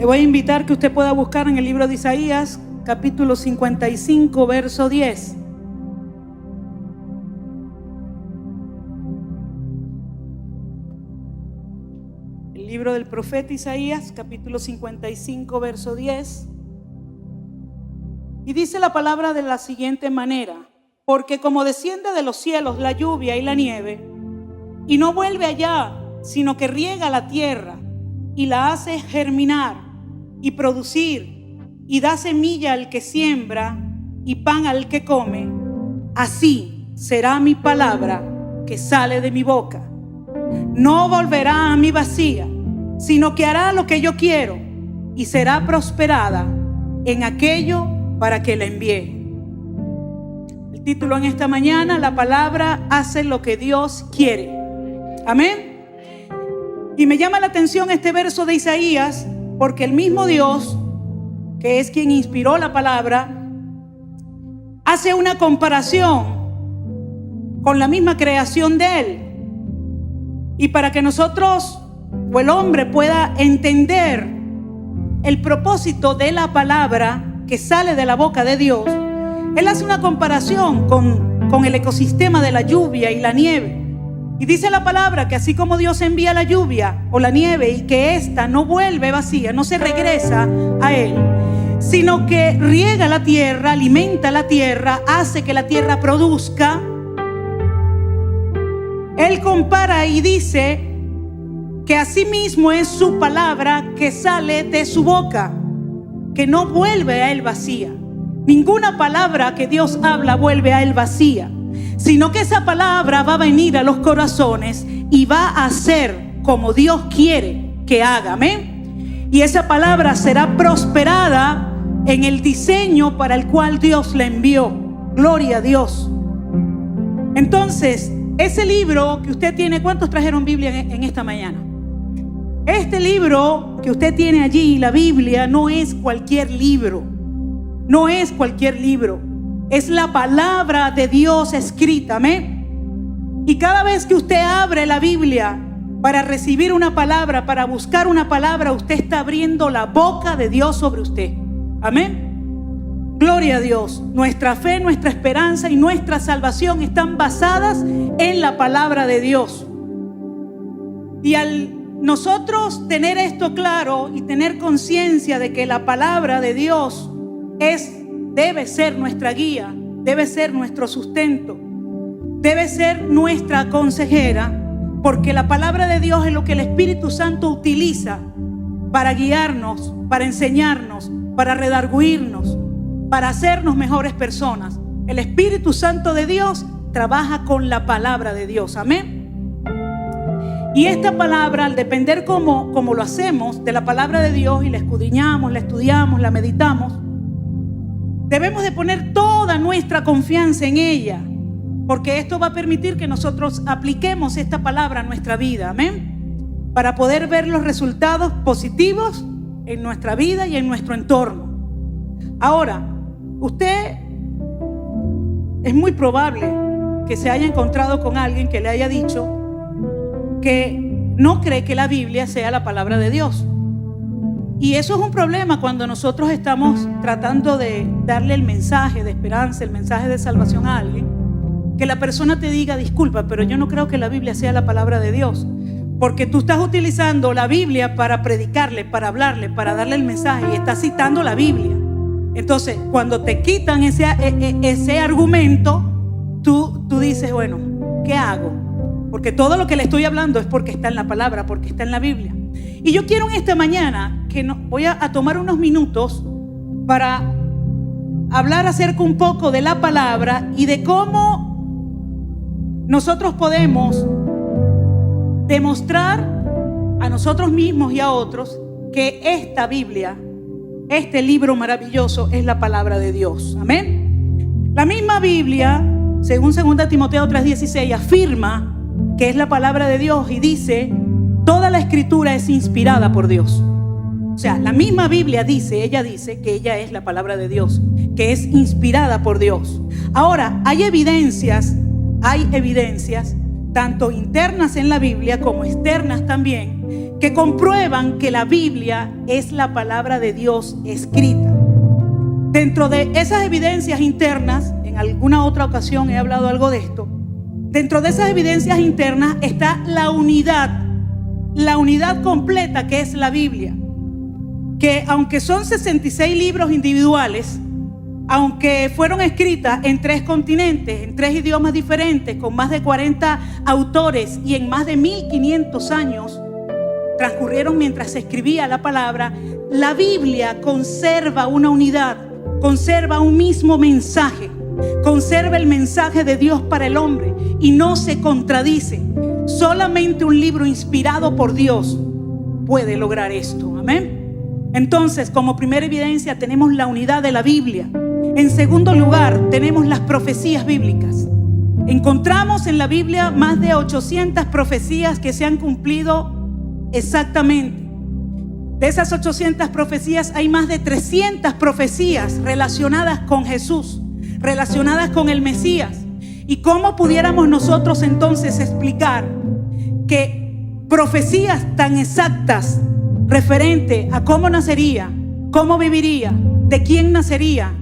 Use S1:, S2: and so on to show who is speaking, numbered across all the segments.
S1: Le voy a invitar que usted pueda buscar en el libro de Isaías, capítulo 55, verso 10. El libro del profeta Isaías, capítulo 55, verso 10. Y dice la palabra de la siguiente manera: porque como desciende de los cielos la lluvia y la nieve, y no vuelve allá, sino que riega la tierra y la hace germinar y producir, y da semilla al que siembra y pan al que come, así será mi palabra que sale de mi boca. No volverá a mí vacía, sino que hará lo que yo quiero, y será prosperada en aquello para que la envíe. El título en esta mañana: la palabra hace lo que Dios quiere. Amén. Y me llama la atención este verso de Isaías, porque el mismo Dios, que es quien inspiró la palabra, hace una comparación con la misma creación de Él. Y para que nosotros o el hombre pueda entender el propósito de la palabra que sale de la boca de Dios, Él hace una comparación con el ecosistema de la lluvia y la nieve. Y dice la palabra que así como Dios envía la lluvia o la nieve y que ésta no vuelve vacía, no se regresa a Él, sino que riega la tierra, alimenta la tierra, hace que la tierra produzca, Él compara y dice que así mismo es su palabra que sale de su boca, que no vuelve a Él vacía. Ninguna palabra que Dios habla vuelve a Él vacía, sino que esa palabra va a venir a los corazones y va a hacer como Dios quiere que haga. Amén. Y esa palabra será prosperada en el diseño para el cual Dios la envió. Gloria a Dios. Entonces, ese libro que usted tiene, ¿cuántos trajeron Biblia en esta mañana? Este libro que usted tiene allí, la Biblia, no es cualquier libro. No es cualquier libro. Es la palabra de Dios escrita. Amén. Y cada vez que usted abre la Biblia para recibir una palabra, para buscar una palabra, usted está abriendo la boca de Dios sobre usted. Amén. Gloria a Dios. Nuestra fe, nuestra esperanza y nuestra salvación están basadas en la palabra de Dios. Y al nosotros tener esto claro y tener conciencia de que la palabra de Dios debe ser nuestra guía, debe ser nuestro sustento, debe ser nuestra consejera, porque la palabra de Dios es lo que el Espíritu Santo utiliza para guiarnos, para enseñarnos, para redarguirnos, para hacernos mejores personas. El Espíritu Santo de Dios trabaja con la palabra de Dios. Amén. Y esta palabra, al depender como lo hacemos de la palabra de Dios y la escudriñamos, la estudiamos, la meditamos, debemos de poner toda nuestra confianza en ella, porque esto va a permitir que nosotros apliquemos esta palabra a nuestra vida. Amén. Para poder ver los resultados positivos en nuestra vida y en nuestro entorno. Ahora, usted es muy probable que se haya encontrado con alguien que le haya dicho que no cree que la Biblia sea la palabra de Dios. Y eso es un problema cuando nosotros estamos tratando de darle el mensaje de esperanza, el mensaje de salvación a alguien. Que la persona te diga: disculpa, pero yo no creo que la Biblia sea la palabra de Dios. Porque tú estás utilizando la Biblia para predicarle, para hablarle, para darle el mensaje, y estás citando la Biblia. Entonces, cuando te quitan ese argumento, tú dices: bueno, ¿qué hago? Porque todo lo que le estoy hablando es porque está en la palabra, porque está en la Biblia. Y yo quiero en esta mañana que voy a tomar unos minutos para hablar acerca un poco de la palabra y de cómo nosotros podemos demostrar a nosotros mismos y a otros que esta Biblia, este libro maravilloso, es la palabra de Dios. Amén. La misma Biblia, según 2 Timoteo 3:16, afirma que es la palabra de Dios y dice: toda la escritura es inspirada por Dios. O sea, la misma Biblia ella dice que ella es la palabra de Dios, que es inspirada por Dios. Ahora, hay evidencias tanto internas en la Biblia como externas también, que comprueban que la Biblia es la palabra de Dios escrita. Dentro de esas evidencias internas, en alguna otra ocasión he hablado algo de esto, dentro de esas evidencias internas está la unidad completa que es la Biblia, que aunque son 66 libros individuales, aunque fueron escritas en 3 continentes, en 3 idiomas diferentes, con más de 40 autores y en más de 1500 años transcurrieron mientras se escribía la palabra, la Biblia conserva una unidad, conserva un mismo mensaje, conserva el mensaje de Dios para el hombre y no se contradice. Solamente un libro inspirado por Dios puede lograr esto. Amén. Entonces, como primera evidencia tenemos la unidad de la Biblia. En segundo lugar, tenemos las profecías bíblicas. Encontramos en la Biblia más de 800 profecías que se han cumplido exactamente. De esas 800 profecías hay más de 300 profecías relacionadas con Jesús, relacionadas con el Mesías. ¿Y cómo pudiéramos nosotros entonces explicar que profecías tan exactas referente a cómo nacería, cómo viviría, de quién nacería,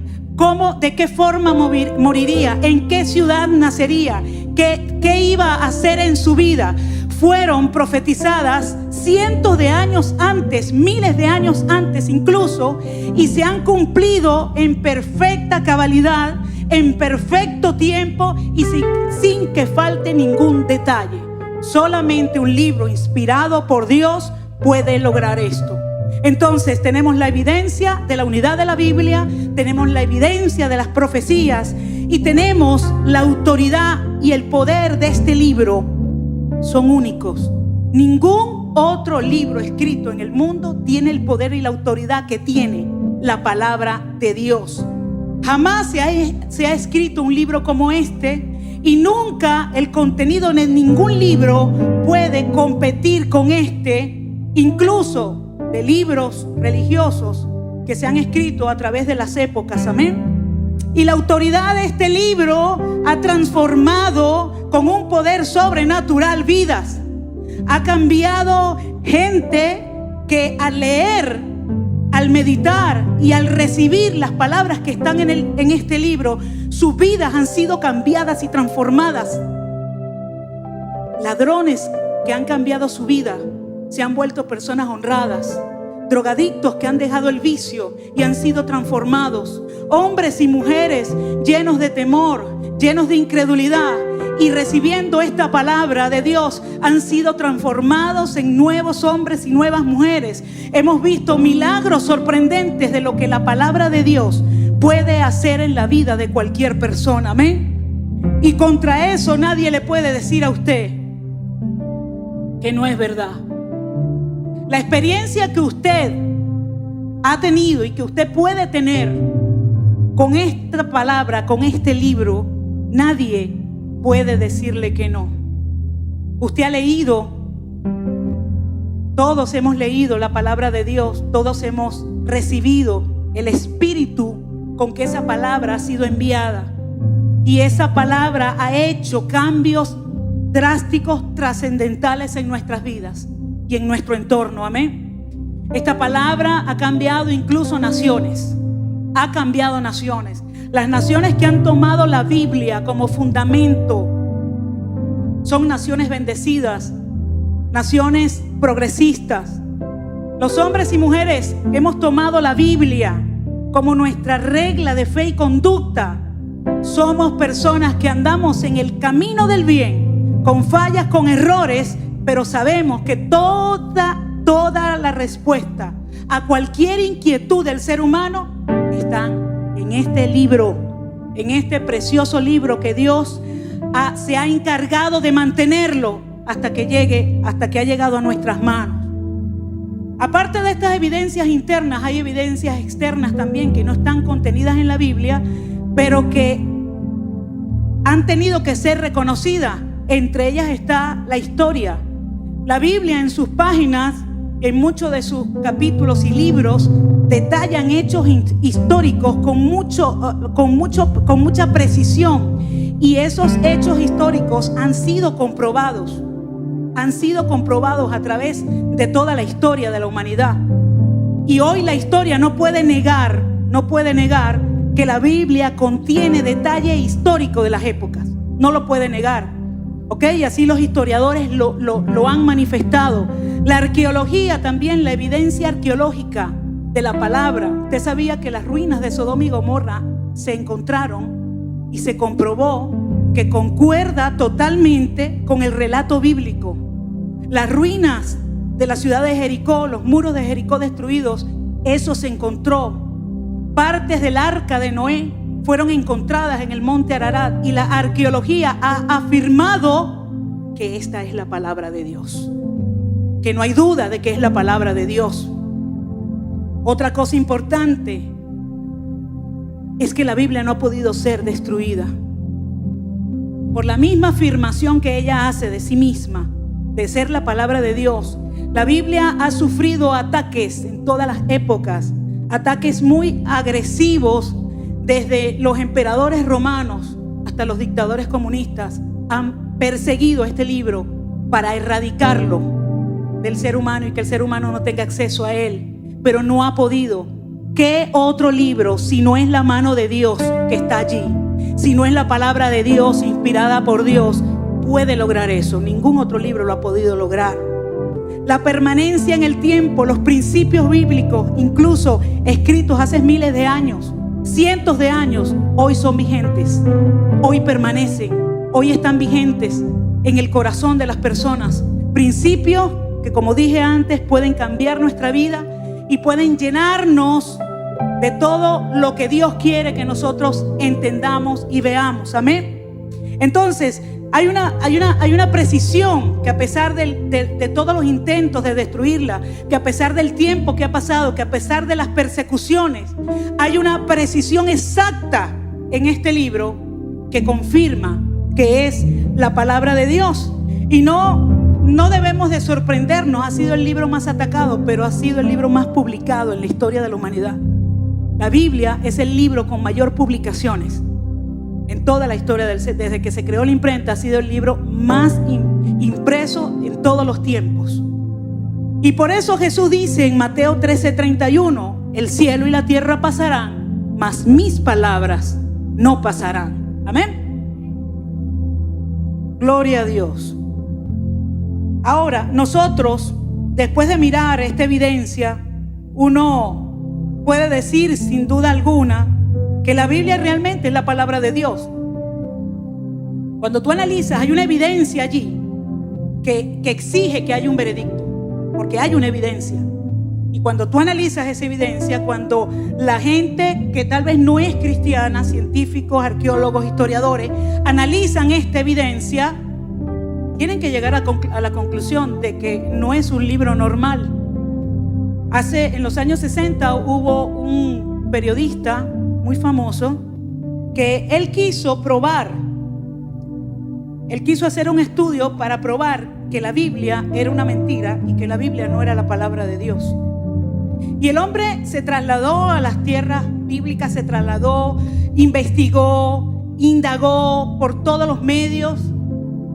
S1: de qué forma moriría, en qué ciudad nacería, qué iba a hacer en su vida, fueron profetizadas cientos de años antes, miles de años antes incluso, y se han cumplido en perfecta cabalidad, en perfecto tiempo y sin que falte ningún detalle? Solamente un libro inspirado por Dios puede lograr esto. Entonces tenemos la evidencia de la unidad de la Biblia, tenemos la evidencia de las profecías y tenemos la autoridad y el poder de este libro. Son únicos. Ningún otro libro escrito en el mundo tiene el poder y la autoridad que tiene la palabra de Dios. Jamás se ha escrito un libro como este y nunca el contenido de ningún libro puede competir con este, incluso de libros religiosos que se han escrito a través de las épocas. Amén. Y la autoridad de este libro ha transformado con un poder sobrenatural vidas. Ha cambiado gente que al leer, al meditar y al recibir las palabras que están en este libro, sus vidas han sido cambiadas y transformadas. Ladrones que han cambiado su vida se han vuelto personas honradas. Drogadictos que han dejado el vicio y han sido transformados. Hombres y mujeres llenos de temor, llenos de incredulidad, y recibiendo esta palabra de Dios han sido transformados en nuevos hombres y nuevas mujeres. Hemos visto milagros sorprendentes de lo que la palabra de Dios puede hacer en la vida de cualquier persona. Amén. Y contra eso nadie le puede decir a usted que no es verdad. La experiencia que usted ha tenido y que usted puede tener con esta palabra, con este libro, nadie puede decirle que no. Usted ha leído, todos hemos leído la palabra de Dios, todos hemos recibido el espíritu con que esa palabra ha sido enviada. Y esa palabra ha hecho cambios drásticos, trascendentales en nuestras vidas y en nuestro entorno. Amén. Esta palabra ha cambiado incluso naciones. Ha cambiado naciones. Las naciones que han tomado la Biblia como fundamento son naciones bendecidas, naciones progresistas. Los hombres y mujeres hemos tomado la Biblia como nuestra regla de fe y conducta. Somos personas que andamos en el camino del bien, con fallas, con errores, pero sabemos que toda la respuesta a cualquier inquietud del ser humano están en este libro, en este precioso libro que Dios se ha encargado de mantenerlo hasta que ha llegado a nuestras manos. Aparte de estas evidencias internas, hay evidencias externas también que no están contenidas en la Biblia, pero que han tenido que ser reconocidas. Entre ellas está la historia. La Biblia en sus páginas, en muchos de sus capítulos y libros, detallan hechos históricos con mucha precisión Y esos hechos históricos han sido comprobados a través de toda la historia de la humanidad. Y hoy la historia no puede negar que la Biblia contiene detalle histórico de las épocas. No lo puede negar. ¿Ok? Y así los historiadores lo han manifestado. La arqueología también, la evidencia arqueológica de la palabra. Usted sabía que las ruinas de Sodoma y Gomorra se encontraron y se comprobó que concuerda totalmente con el relato bíblico. Las ruinas de la ciudad de Jericó, los muros de Jericó destruidos, eso se encontró. Partes del arca de Noé fueron encontradas en el monte Ararat, y la arqueología ha afirmado que esta es la palabra de Dios, que no hay duda de que es la palabra de Dios. Otra cosa importante es que la Biblia no ha podido ser destruida. Por la misma afirmación que ella hace de sí misma, de ser la palabra de Dios, la Biblia ha sufrido ataques en todas las épocas, ataques muy agresivos. Desde los emperadores romanos hasta los dictadores comunistas han perseguido este libro para erradicarlo del ser humano y que el ser humano no tenga acceso a él, pero no ha podido. ¿Qué otro libro, si no es la mano de Dios que está allí, si no es la palabra de Dios inspirada por Dios, puede lograr eso? Ningún otro libro lo ha podido lograr. La permanencia en el tiempo, los principios bíblicos, incluso escritos hace miles de años, cientos de años, hoy son vigentes, hoy permanecen, hoy están vigentes en el corazón de las personas. Principios que, como dije antes, pueden cambiar nuestra vida y pueden llenarnos de todo lo que Dios quiere que nosotros entendamos y veamos. Amén. Entonces, hay una precisión que, a pesar de todos los intentos de destruirla, que a pesar del tiempo que ha pasado, que a pesar de las persecuciones, hay una precisión exacta en este libro que confirma que es la palabra de Dios. Y no debemos de sorprendernos. Ha sido el libro más atacado, pero ha sido el libro más publicado en la historia de la humanidad. La Biblia es el libro con mayor publicaciones en toda la historia desde que se creó la imprenta. Ha sido el libro más impreso en todos los tiempos. Y por eso Jesús dice en Mateo 13:31: el cielo y la tierra pasarán, mas mis palabras no pasarán. Amén. Gloria a Dios. Ahora, nosotros, después de mirar esta evidencia, uno puede decir sin duda alguna que la Biblia realmente es la palabra de Dios. Cuando tú analizas, hay una evidencia allí que exige que haya un veredicto, porque hay una evidencia. Y cuando tú analizas esa evidencia, cuando la gente que tal vez no es cristiana, científicos, arqueólogos, historiadores, analizan esta evidencia, tienen que llegar a la conclusión de que no es un libro normal. En los años 60 hubo un periodista muy famoso que él quiso hacer un estudio para probar que la Biblia era una mentira y que la Biblia no era la palabra de Dios. Y el hombre se trasladó a las tierras bíblicas, investigó, indagó por todos los medios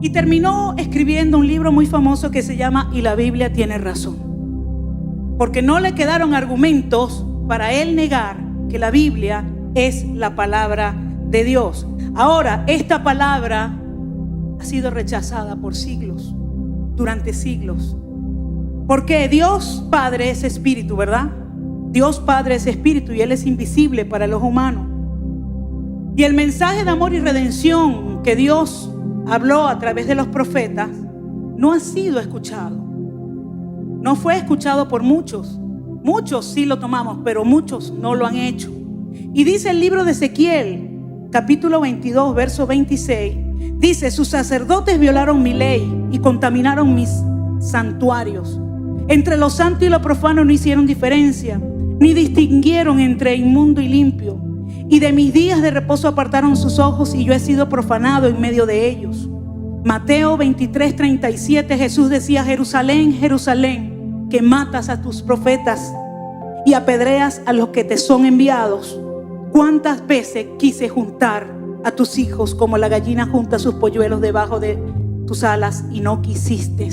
S1: y terminó escribiendo un libro muy famoso que se llama "Y la Biblia tiene razón", porque no le quedaron argumentos para él negar que la Biblia es la palabra de Dios. Ahora, esta palabra ha sido rechazada por siglos, durante siglos. Porque Dios Padre es espíritu, ¿verdad? Dios Padre es espíritu y Él es invisible para los humanos. Y el mensaje de amor y redención que Dios habló a través de los profetas no ha sido escuchado. No fue escuchado por muchos. Muchos sí lo tomamos, pero muchos no lo han hecho. Y dice el libro de Ezequiel, capítulo 22, verso 26, dice: sus sacerdotes violaron mi ley y contaminaron mis santuarios. Entre lo santo y lo profano no hicieron diferencia, ni distinguieron entre inmundo y limpio. Y de mis días de reposo apartaron sus ojos, y yo he sido profanado en medio de ellos. Mateo 23:37, Jesús decía: Jerusalén, Jerusalén, que matas a tus profetas y apedreas a los que te son enviados. ¿Cuántas veces quise juntar a tus hijos como la gallina junta sus polluelos debajo de tus alas y no quisiste.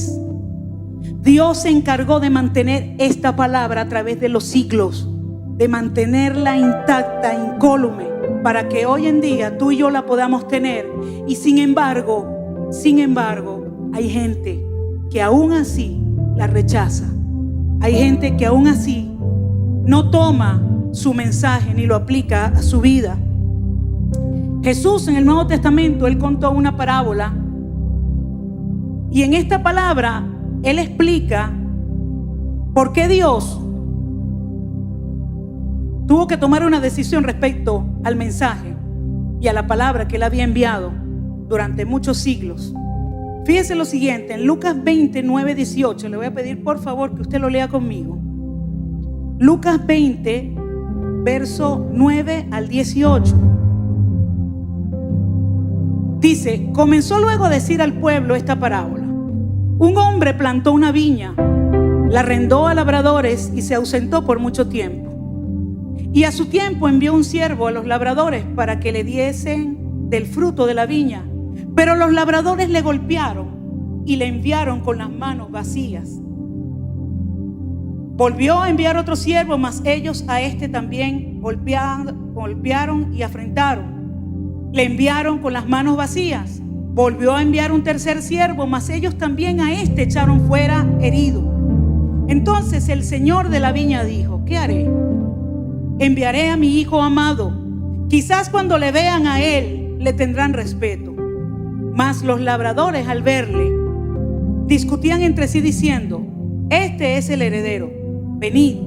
S1: Dios se encargó de mantener esta palabra a través de los siglos, de mantenerla intacta, incólume, para que hoy en día tú y yo la podamos tener. Y sin embargo, hay gente que aún así la rechaza. Hay gente que aún así no toma su mensaje ni lo aplica a su vida. Jesús en el Nuevo Testamento, Él contó una parábola. Y en esta palabra, Él explica por qué Dios tuvo que tomar una decisión respecto al mensaje y a la palabra que Él había enviado durante muchos siglos. Fíjese lo siguiente, en Lucas 29, 18, le voy a pedir por favor que usted lo lea conmigo. Lucas 20, verso 9 al 18. Dice: comenzó luego a decir al pueblo esta parábola. Un hombre plantó una viña, la arrendó a labradores y se ausentó por mucho tiempo. Y a su tiempo envió un siervo a los labradores para que le diesen del fruto de la viña. Pero los labradores le golpearon y le enviaron con las manos vacías. Volvió a enviar otro siervo, mas ellos a este también golpearon y afrentaron. Le enviaron con las manos vacías. Volvió a enviar un tercer siervo, mas ellos también a este echaron fuera herido. Entonces el señor de la viña dijo: ¿qué haré? Enviaré a mi hijo amado. Quizás cuando le vean a él le tendrán respeto. Mas los labradores al verle discutían entre sí diciendo: este es el heredero. Venid,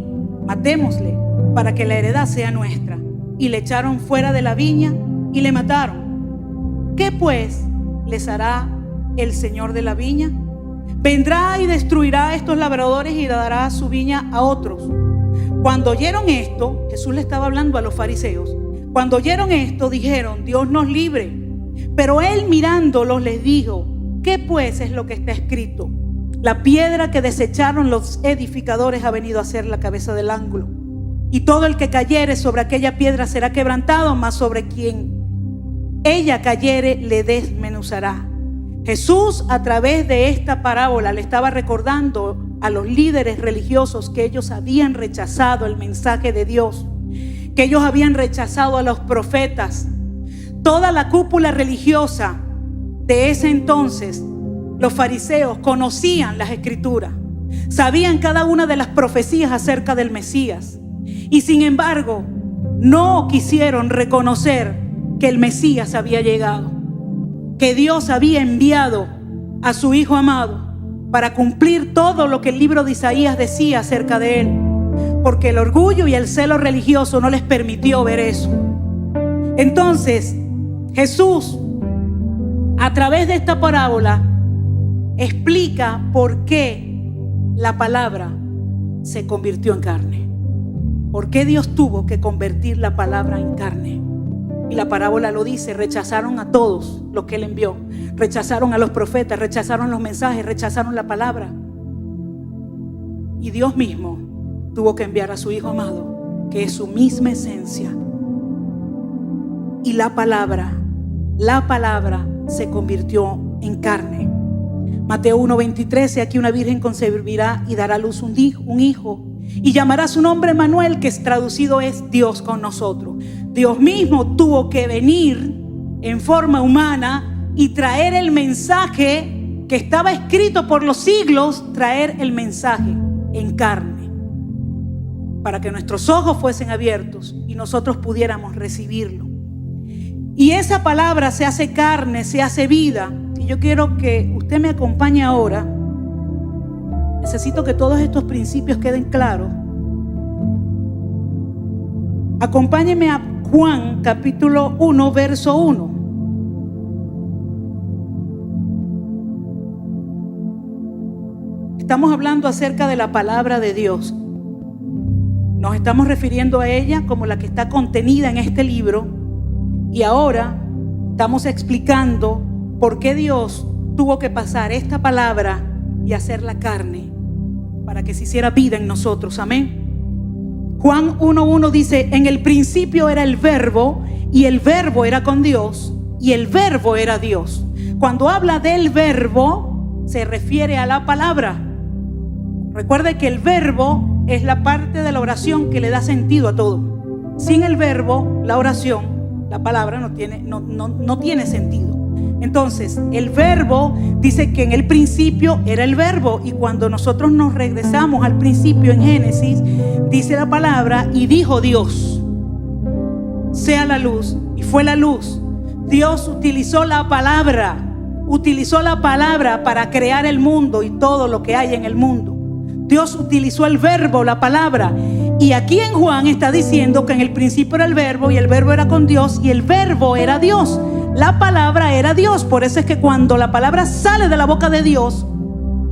S1: matémosle para que la heredad sea nuestra. Y le echaron fuera de la viña y le mataron. ¿Qué pues les hará el señor de la viña? Vendrá y destruirá a estos labradores y dará su viña a otros. Cuando oyeron esto, Jesús le estaba hablando a los fariseos. Cuando oyeron esto, dijeron: Dios nos libre. Pero él mirándolos les dijo: ¿qué pues es lo que está escrito? La piedra que desecharon los edificadores ha venido a ser la cabeza del ángulo. Y todo el que cayere sobre aquella piedra será quebrantado, mas sobre quien ella cayere le desmenuzará. Jesús, a través de esta parábola, le estaba recordando a los líderes religiosos que ellos habían rechazado el mensaje de Dios, que ellos habían rechazado a los profetas. Toda la cúpula religiosa de ese entonces, los fariseos, conocían las escrituras, sabían cada una de las profecías acerca del Mesías, y sin embargo no quisieron reconocer que el Mesías había llegado, que Dios había enviado a su Hijo amado para cumplir todo lo que el libro de Isaías decía acerca de él, porque el orgullo y el celo religioso no les permitió ver eso. Entonces Jesús, a través de esta parábola, explica por qué la palabra se convirtió en carne. ¿Por qué Dios tuvo que convertir la palabra en carne? Y la parábola lo dice: rechazaron a todos los que Él envió. Rechazaron a los profetas, rechazaron los mensajes, rechazaron la palabra. Y Dios mismo tuvo que enviar a su Hijo amado, que es su misma esencia. Y la palabra se convirtió en carne. Mateo 1:23, aquí una virgen concebirá y dará a luz un hijo, y llamará su nombre Emmanuel, que traducido es Dios con nosotros. Dios mismo tuvo que venir en forma humana y traer el mensaje que estaba escrito por los siglos, traer el mensaje en carne, para que nuestros ojos fuesen abiertos y nosotros pudiéramos recibirlo. Y esa palabra se hace carne, se hace vida. Y yo quiero que usted me acompañe ahora. Necesito que todos estos principios queden claros. Acompáñeme a Juan capítulo 1, verso 1. Estamos hablando acerca de la palabra de Dios. Nos estamos refiriendo a ella como la que está contenida en este libro. Y ahora estamos explicando por qué Dios tuvo que pasar esta palabra y hacerla carne para que se hiciera vida en nosotros. Amén. Juan 1:1 dice: en el principio era el verbo, y el verbo era con Dios, y el verbo era Dios. Cuando habla del verbo, se refiere a la palabra. Recuerde que el verbo es la parte de la oración que le da sentido a todo. Sin el verbo, la oración, la palabra no tiene sentido. Entonces, el verbo dice que en el principio era el verbo, y cuando nosotros nos regresamos al principio en Génesis, dice la palabra: y dijo Dios, sea la luz, y fue la luz. Dios utilizó la palabra para crear el mundo y todo lo que hay en el mundo. Dios utilizó el verbo, la palabra. Y aquí en Juan está diciendo que en el principio era el verbo, y el verbo era con Dios, y el verbo era Dios. La palabra era Dios. Por eso es que cuando la palabra sale de la boca de Dios,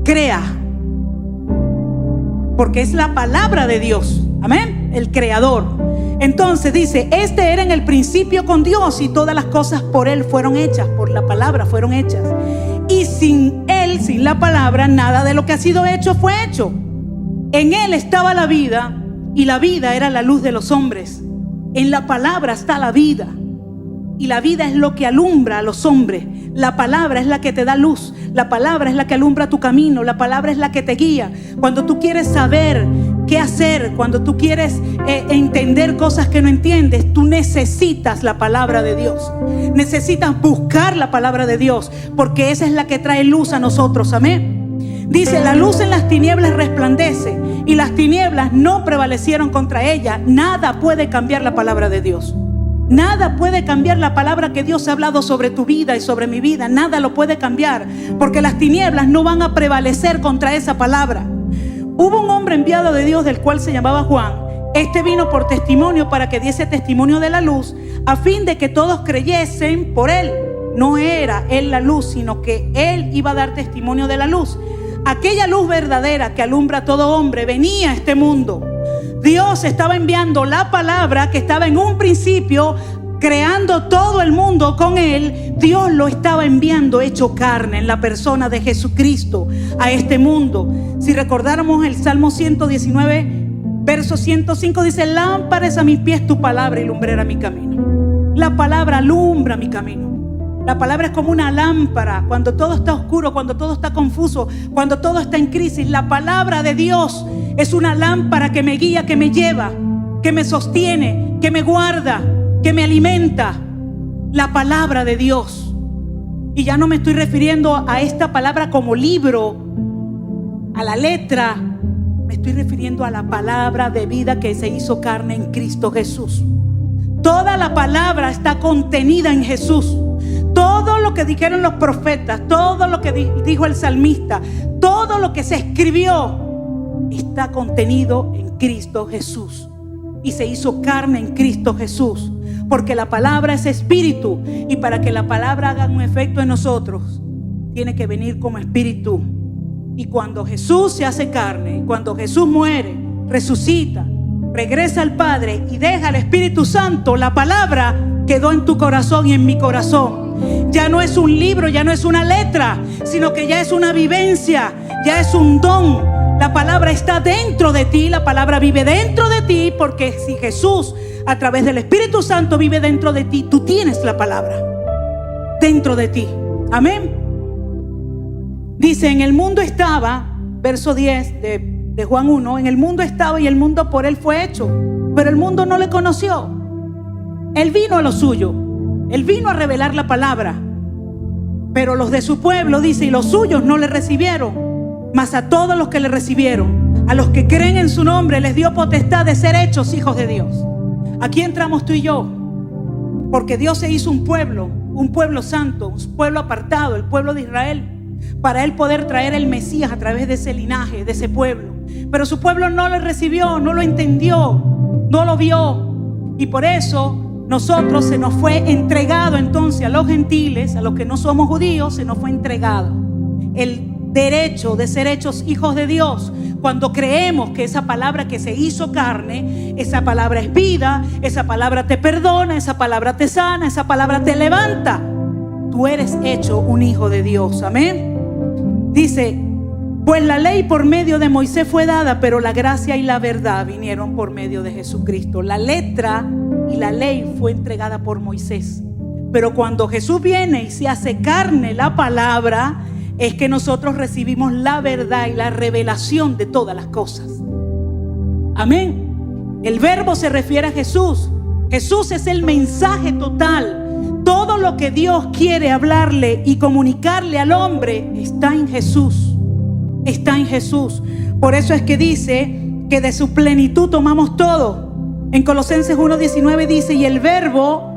S1: crea. Porque es la palabra de Dios. Amén. El creador. Entonces dice: este era en el principio con Dios, y todas las cosas por Él fueron hechas, por la palabra fueron hechas. Y sin Él, sin la palabra, nada de lo que ha sido hecho fue hecho. En Él estaba la vida, y la vida era la luz de los hombres. En la palabra está la vida, y la vida es lo que alumbra a los hombres. La palabra es la que te da luz. La palabra es la que alumbra tu camino. La palabra es la que te guía. Cuando tú quieres saber qué hacer, cuando tú quieres entender cosas que no entiendes, tú necesitas la palabra de Dios. Necesitas buscar la palabra de Dios, porque esa es la que trae luz a nosotros. Amén. Dice: la luz en las tinieblas resplandece, y las tinieblas no prevalecieron contra ella. Nada puede cambiar la palabra de Dios. Nada puede cambiar la palabra que Dios ha hablado sobre tu vida y sobre mi vida. Nada lo puede cambiar, porque las tinieblas no van a prevalecer contra esa palabra. Hubo un hombre enviado de Dios, del cual se llamaba Juan. Este vino por testimonio, para que diese testimonio de la luz, a fin de que todos creyesen por él. No era él la luz, sino que él iba a dar testimonio de la luz. Aquella luz verdadera que alumbra a todo hombre venía a este mundo. Dios estaba enviando la palabra que estaba en un principio, creando todo el mundo con Él. Dios lo estaba enviando hecho carne en la persona de Jesucristo a este mundo. Si recordáramos el Salmo 119, verso 105, dice: lámpara es a mis pies tu palabra y lumbrera mi camino. La palabra alumbra mi camino. La palabra es como una lámpara. Cuando todo está oscuro, cuando todo está confuso, cuando todo está en crisis, la palabra de Dios es una lámpara que me guía, que me lleva, que me sostiene, que me guarda, que me alimenta. La palabra de Dios. Y ya no me estoy refiriendo a esta palabra como libro, a la letra. Me estoy refiriendo a la palabra de vida que se hizo carne en Cristo Jesús. Toda la palabra está contenida en Jesús. Todo lo que dijeron los profetas, todo lo que dijo el salmista, todo lo que se escribió está contenido en Cristo Jesús. Y se hizo carne en Cristo Jesús, porque la palabra es espíritu, y para que la palabra haga un efecto en nosotros, tiene que venir como espíritu. Y cuando Jesús se hace carne, cuando Jesús muere, resucita, regresa al Padre y deja al Espíritu Santo, la palabra quedó en tu corazón y en mi corazón. Ya no es un libro, ya no es una letra, sino que ya es una vivencia, ya es un don. La palabra está dentro de ti, la palabra vive dentro de ti, porque si Jesús a través del Espíritu Santo vive dentro de ti, tú tienes la palabra dentro de ti. Amén. Dice: en el mundo estaba, verso 10 de Juan 1, en el mundo estaba y el mundo por él fue hecho, pero el mundo no le conoció. Él vino a lo suyo, él vino a revelar la palabra, pero los de su pueblo, dice, y los suyos no le recibieron. Mas a todos los que le recibieron, a los que creen en su nombre, les dio potestad de ser hechos hijos de Dios. Aquí entramos tú y yo, porque Dios se hizo un pueblo santo, un pueblo apartado, el pueblo de Israel, para Él poder traer el Mesías a través de ese linaje, de ese pueblo. Pero su pueblo no lo recibió, no lo entendió, no lo vio. Y por eso nosotros se nos fue entregado entonces a los gentiles, a los que no somos judíos, se nos fue entregado el derecho de ser hechos hijos de Dios. Cuando creemos que esa palabra que se hizo carne, esa palabra es vida, esa palabra te perdona, esa palabra te sana, esa palabra te levanta, tú eres hecho un hijo de Dios. Amén. Dice: pues la ley por medio de Moisés fue dada, pero la gracia y la verdad vinieron por medio de Jesucristo. La letra y la ley fue entregada por Moisés, Pero cuando Jesús viene y se hace carne la palabra, es que nosotros recibimos la verdad y la revelación de todas las cosas. Amén. El verbo se refiere a Jesús. Jesús es el mensaje total. Todo lo que Dios quiere hablarle y comunicarle al hombre está en Jesús. Está en Jesús. Por eso es que dice que de su plenitud tomamos todo. En Colosenses 1:19 dice: y el verbo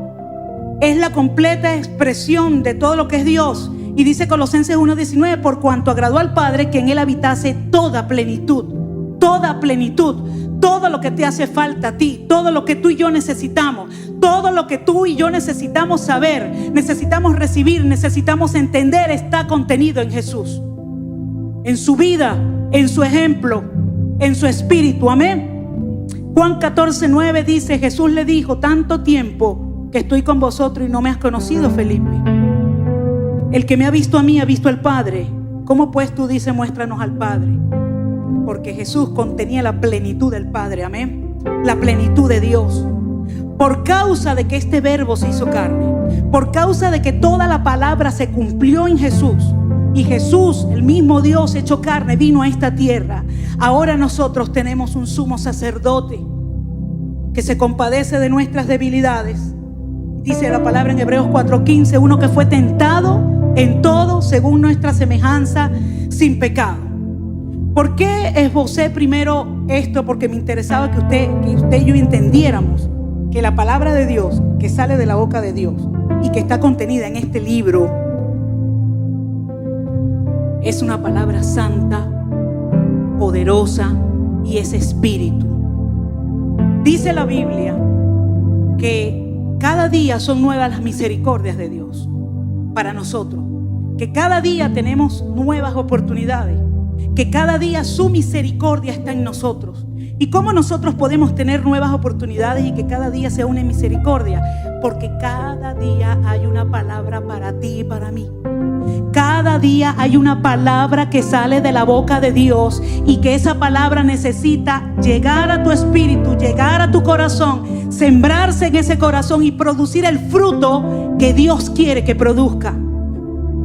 S1: es la completa expresión de todo lo que es Dios. Y dice Colosenses 1:19: por cuanto agradó al Padre que en él habitase toda plenitud. Toda plenitud. Todo lo que te hace falta a ti, todo lo que tú y yo necesitamos, todo lo que tú y yo necesitamos saber, necesitamos recibir, necesitamos entender, está contenido en Jesús. En su vida, en su ejemplo, en su espíritu. Amén. Juan 14:9 dice: Jesús le dijo: tanto tiempo que estoy con vosotros y no me has conocido, Felipe. El que me ha visto a mí ha visto al Padre. ¿Cómo pues tú dices: muéstranos al Padre? Porque Jesús contenía la plenitud del Padre. Amén. La plenitud de Dios. Por causa de que este verbo se hizo carne, por causa de que toda la palabra se cumplió en Jesús, y Jesús, el mismo Dios hecho carne, vino a esta tierra. Ahora nosotros tenemos un sumo sacerdote que se compadece de nuestras debilidades. Dice la palabra en Hebreos 4:15: uno que fue tentado en todo según nuestra semejanza, sin pecado. ¿Por qué esbocé primero esto? Porque me interesaba que usted y yo entendiéramos que la palabra de Dios, que sale de la boca de Dios y que está contenida en este libro, es una palabra santa, poderosa y es espíritu. Dice la Biblia que cada día son nuevas las misericordias de Dios para nosotros, que cada día tenemos nuevas oportunidades, que cada día su misericordia está en nosotros. ¿Y cómo nosotros podemos tener nuevas oportunidades y que cada día sea una misericordia? Porque cada día hay una palabra para ti y para mí. Cada día hay una palabra que sale de la boca de Dios y que esa palabra necesita llegar a tu espíritu, llegar a tu corazón, sembrarse en ese corazón y producir el fruto que Dios quiere que produzca.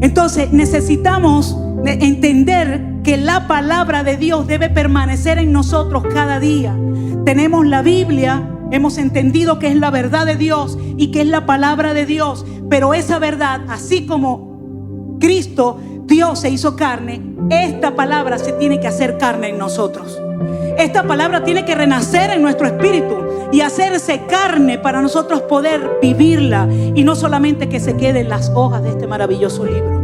S1: Entonces necesitamos entender que la palabra de Dios debe permanecer en nosotros cada día. Tenemos la Biblia, hemos entendido que es la verdad de Dios y que es la palabra de Dios, pero esa verdad, así como Cristo, Dios se hizo carne, esta palabra se tiene que hacer carne en nosotros. Esta palabra tiene que renacer en nuestro espíritu y hacerse carne para nosotros poder vivirla y no solamente que se quede en las hojas de este maravilloso libro.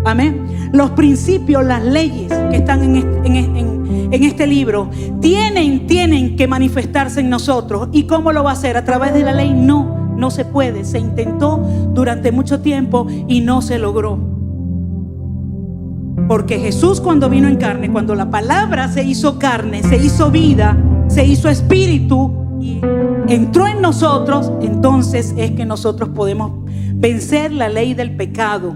S1: Amén. Los principios, las leyes que están en este libro tienen que manifestarse en nosotros. ¿Y cómo lo va a hacer? ¿A través de la ley? No se puede. Se intentó durante mucho tiempo y no se logró. Porque Jesús, cuando vino en carne, cuando la palabra se hizo carne, se hizo vida, se hizo espíritu y entró en nosotros, entonces es que nosotros podemos vencer la ley del pecado.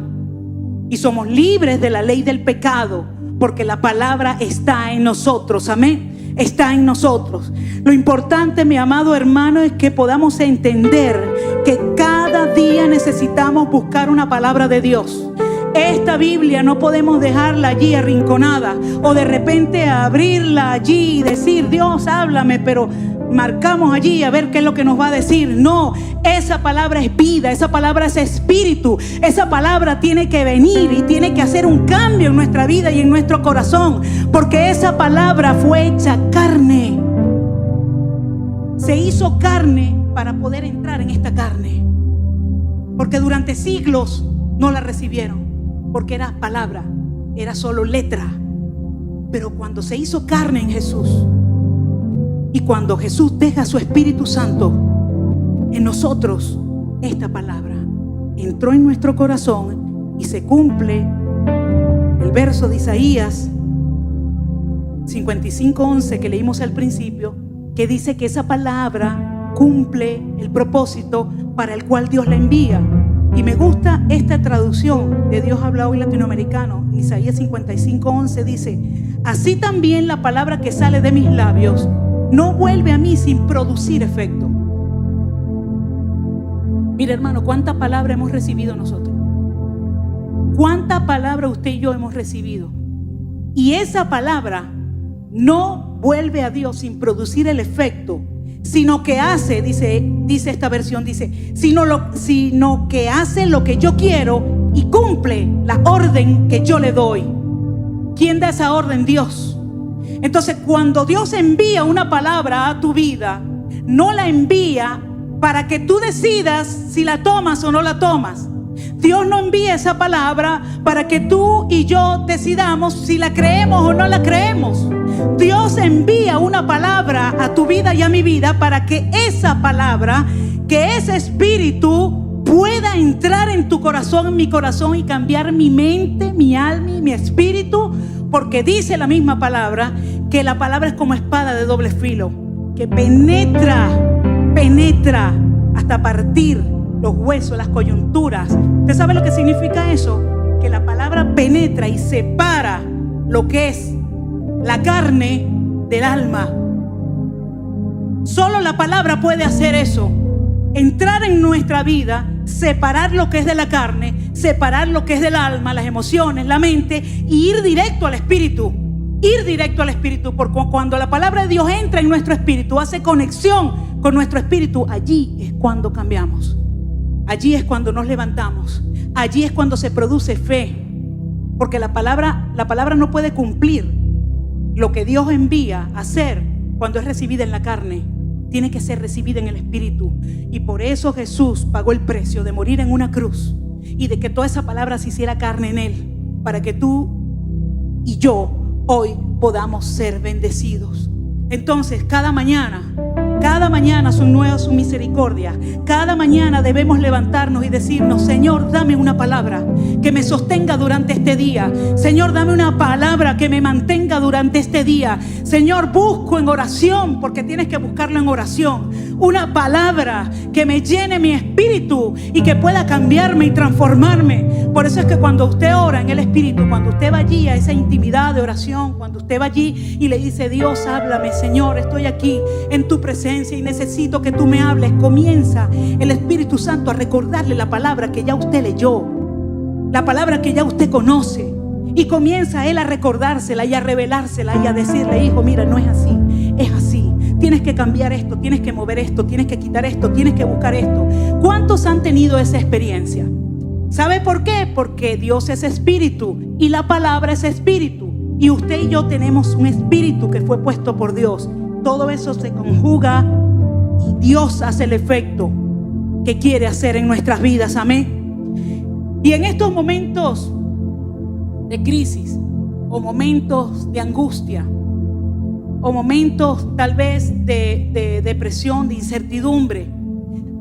S1: Y somos libres de la ley del pecado porque la palabra está en nosotros. Amén. Está en nosotros. Lo importante, mi amado hermano, es que podamos entender que cada día necesitamos buscar una palabra de Dios. Esta Biblia no podemos dejarla allí arrinconada o de repente abrirla allí y decir: Dios, háblame, pero marcamos allí a ver qué es lo que nos va a decir. No, esa palabra es vida, esa palabra es espíritu. Esa palabra tiene que venir y tiene que hacer un cambio en nuestra vida y en nuestro corazón, porque esa palabra fue hecha carne. Se hizo carne para poder entrar en esta carne, porque durante siglos no la recibieron, porque era palabra, era solo letra. Pero cuando se hizo carne en Jesús, y cuando Jesús deja su Espíritu Santo en nosotros, esta palabra entró en nuestro corazón y se cumple el verso de Isaías 55:11 que leímos al principio, que dice que esa palabra cumple el propósito para el cual Dios la envía. Y me gusta esta traducción de Dios habla hoy latinoamericano. En Isaías 55:11 dice: así también la palabra que sale de mis labios no vuelve a mí sin producir efecto. Mira, hermano, ¿cuánta palabra hemos recibido nosotros? ¿Cuánta palabra usted y yo hemos recibido? Y esa palabra no vuelve a Dios sin producir el efecto, sino que hace, dice esta versión, sino que hace lo que yo quiero y cumple la orden que yo le doy. ¿Quién da esa orden? Dios. Entonces, cuando Dios envía una palabra a tu vida, no la envía para que tú decidas si la tomas o no la tomas. Dios no envía esa palabra para que tú y yo decidamos si la creemos o no la creemos. Dios envía una palabra a tu vida y a mi vida para que esa palabra, que ese espíritu pueda entrar en tu corazón, en mi corazón, y cambiar mi mente, mi alma y mi espíritu. Porque dice la misma palabra que la palabra es como espada de doble filo, que penetra hasta partir los huesos, las coyunturas. ¿Usted sabe lo que significa eso? Que la palabra penetra y separa lo que es la carne del alma. Solo la palabra puede hacer eso. Entrar en nuestra vida, separar lo que es de la carne, separar lo que es del alma, las emociones, la mente, y ir directo al espíritu. Ir directo al espíritu, porque cuando la palabra de Dios entra en nuestro espíritu, hace conexión con nuestro espíritu, allí es cuando cambiamos. Allí es cuando nos levantamos. Allí es cuando se produce fe. Porque la palabra no puede cumplir lo que Dios envía a hacer cuando es recibida en la carne. Tiene que ser recibida en el espíritu. Y por eso Jesús pagó el precio de morir en una cruz y de que toda esa palabra se hiciera carne en él, para que tú y yo hoy podamos ser bendecidos. Entonces, cada mañana son nuevas sus misericordias. Cada mañana debemos levantarnos y decirnos: Señor, dame una palabra que me sostenga durante este día. Señor, dame una palabra que me mantenga durante este día. Señor, busco en oración, porque tienes que buscarlo en oración, una palabra que me llene mi espíritu y que pueda cambiarme y transformarme. Por eso es que cuando usted ora en el espíritu, cuando usted va allí a esa intimidad de oración, cuando usted va allí y le dice: Dios, háblame, Señor, estoy aquí en tu presencia y necesito que tú me hables, comienza el Espíritu Santo a recordarle la palabra que ya usted leyó, la palabra que ya usted conoce, y comienza él a recordársela y a revelársela y a decirle: hijo, mira, no es así, es así. Tienes que cambiar esto, tienes que mover esto, tienes que quitar esto, tienes que buscar esto. ¿Cuántos han tenido esa experiencia? ¿Sabe por qué? Porque Dios es espíritu y la palabra es espíritu, y usted y yo tenemos un espíritu que fue puesto por Dios. Todo eso se conjuga y Dios hace el efecto que quiere hacer en nuestras vidas. Amén. Y en estos momentos de crisis, o momentos de angustia, o momentos tal vez de depresión, de incertidumbre,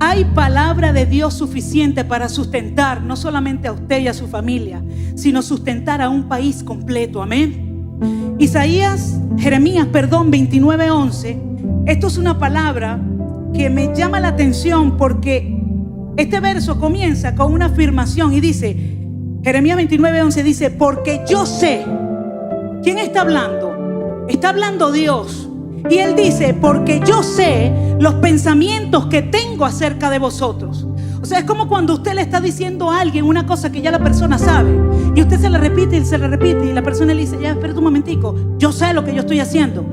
S1: hay palabra de Dios suficiente para sustentar no solamente a usted y a su familia, sino sustentar a un país completo. Amén. Jeremías 29:11. Esto es una palabra que me llama la atención, porque este verso comienza con una afirmación y dice, Jeremías 29:11 dice: porque yo sé. ¿Quién está hablando? Está hablando Dios. Y él dice: porque yo sé los pensamientos que tengo acerca de vosotros. O sea, es como cuando usted le está diciendo a alguien una cosa que ya la persona sabe, y usted se la repite y la persona le dice: ya, espérate un momentico, yo sé lo que yo estoy haciendo,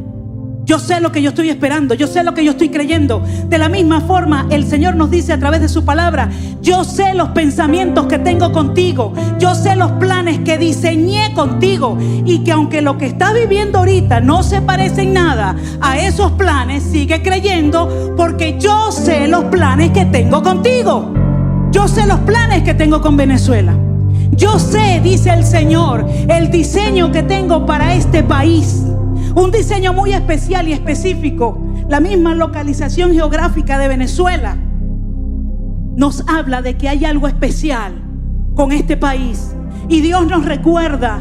S1: yo sé lo que yo estoy esperando, yo sé lo que yo estoy creyendo. De la misma forma, el Señor nos dice a través de su palabra: yo sé los pensamientos que tengo contigo, yo sé los planes que diseñé contigo, y que aunque lo que estás viviendo ahorita no se parece en nada a esos planes, sigue creyendo, porque yo sé los planes que tengo contigo. Yo sé los planes que tengo con Venezuela. Yo sé, dice el Señor, el diseño que tengo para este país. Un diseño muy especial y específico. La misma localización geográfica de Venezuela nos habla de que hay algo especial con este país. Y Dios nos recuerda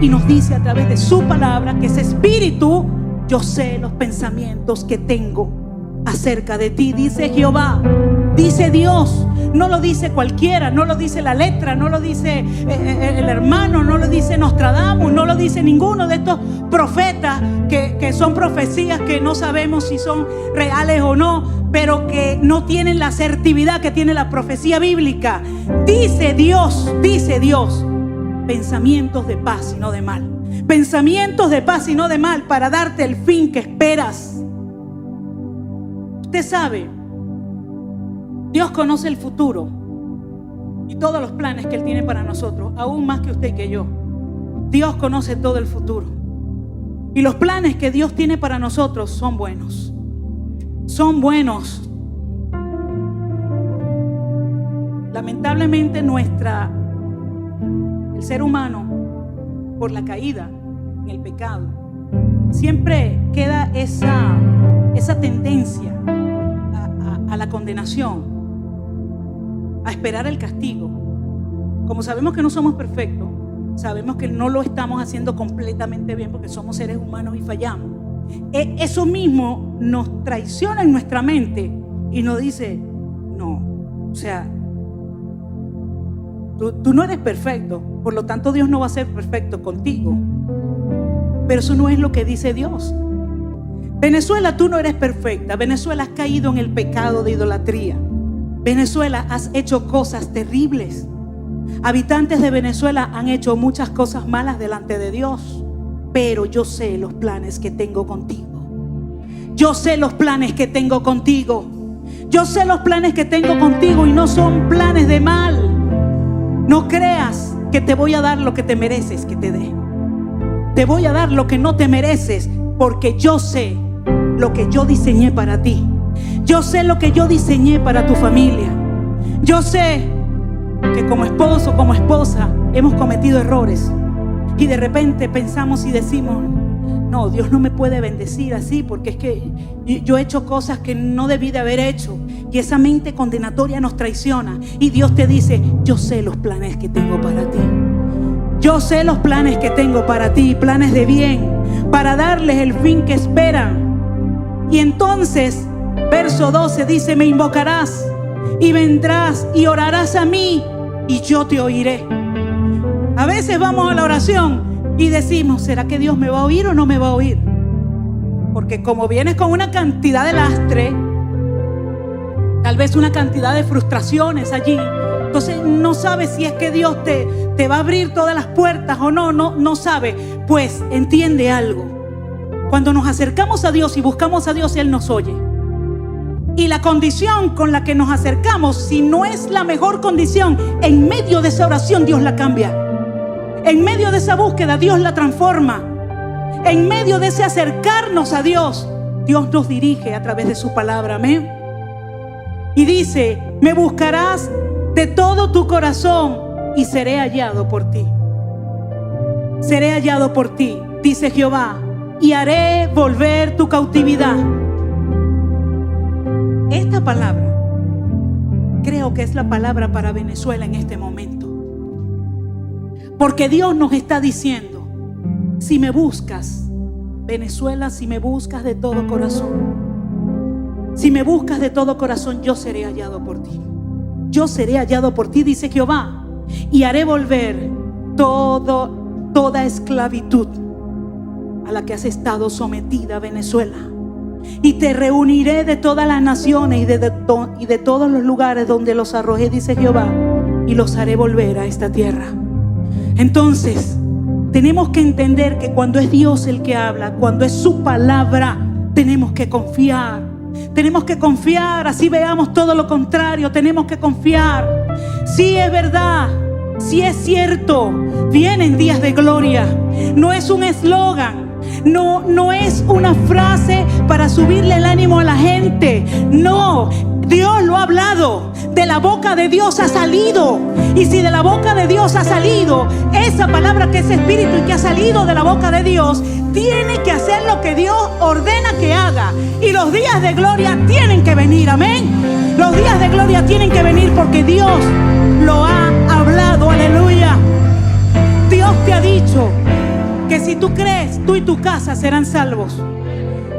S1: y nos dice a través de su palabra que ese espíritu: yo sé los pensamientos que tengo acerca de ti, dice Jehová, dice Dios. no lo dice cualquiera, no lo dice la letra, no lo dice el hermano, no lo dice Nostradamus, no lo dice ninguno de estos profetas que son profecías que no sabemos si son reales o no, pero que no tienen la asertividad que tiene la profecía bíblica. Dice Dios, pensamientos de paz y no de mal. Pensamientos de paz y no de mal, para darte el fin que esperas. Usted sabe, Dios conoce el futuro y todos los planes que Él tiene para nosotros, aún más que usted y que yo. Dios conoce todo el futuro. Y los planes que Dios tiene para nosotros son buenos. Son buenos. Lamentablemente el ser humano, por la caída en el pecado, siempre queda esa tendencia a la condenación, a esperar el castigo. Como sabemos que no somos perfectos, sabemos que no lo estamos haciendo completamente bien porque somos seres humanos y fallamos. Eso mismo nos traiciona en nuestra mente y nos dice, no, o sea, tú no eres perfecto, por lo tanto Dios no va a ser perfecto contigo. Pero eso no es lo que dice Dios. Venezuela, tú no eres perfecta. Venezuela, has caído en el pecado de idolatría. Venezuela, has hecho cosas terribles. Habitantes de Venezuela han hecho muchas cosas malas delante de Dios. Pero yo sé los planes que tengo contigo. Yo sé los planes que tengo contigo. Yo sé los planes que tengo contigo y no son planes de mal. No creas que te voy a dar lo que te mereces que te dé. Te voy a dar lo que no te mereces, porque yo sé lo que yo diseñé para ti. Yo sé lo que yo diseñé para tu familia. Yo sé que como esposo, como esposa, hemos cometido errores. Y de repente pensamos y decimos, no, Dios no me puede bendecir así, porque es que yo he hecho cosas que no debí de haber hecho. Y esa mente condenatoria nos traiciona. Y Dios te dice, yo sé los planes que tengo para ti. Yo sé los planes que tengo para ti, planes de bien, para darles el fin que esperan. Y entonces, verso 12 dice, me invocarás y vendrás y orarás a mí y yo te oiré. A veces vamos a la oración y decimos, ¿será que Dios me va a oír o no me va a oír? Porque como vienes con una cantidad de lastre, tal vez una cantidad de frustraciones allí, entonces no sabes si es que Dios te va a abrir todas las puertas o no sabe. Pues entiende algo. Cuando nos acercamos a Dios y buscamos a Dios, Él nos oye. Y la condición con la que nos acercamos, si no es la mejor condición, en medio de esa oración Dios la cambia. En medio de esa búsqueda Dios la transforma. En medio de ese acercarnos a Dios, Dios nos dirige a través de su palabra. Amén. Y dice, me buscarás de todo tu corazón y seré hallado por ti. Seré hallado por ti, dice Jehová, y haré volver tu cautividad. Esta palabra creo que es la palabra para Venezuela en este momento. Porque Dios nos está diciendo, si me buscas, Venezuela, si me buscas de todo corazón, si me buscas de todo corazón, yo seré hallado por ti. Yo seré hallado por ti, dice Jehová, y haré volver toda esclavitud a la que has estado sometida, Venezuela. Y te reuniré de todas las naciones y de todos los lugares donde los arrojé, dice Jehová, y los haré volver a esta tierra. Entonces, tenemos que entender que cuando es Dios el que habla, cuando es su palabra, tenemos que confiar. Tenemos que confiar, así veamos todo lo contrario, tenemos que confiar. Sí, es verdad, sí es cierto, vienen días de gloria. No es un eslogan, no es una frase para subirle el ánimo a la gente. No, Dios lo ha hablado, de la boca de Dios ha salido. Y si de la boca de Dios ha salido, esa palabra que es espíritu y que ha salido de la boca de Dios, tiene que hacer lo que Dios ordena que haga. Y los días de gloria tienen que venir, amén. Los días de gloria tienen que venir porque Dios lo ha hablado, aleluya. Dios te ha dicho que si tú crees, tú y tu casa serán salvos.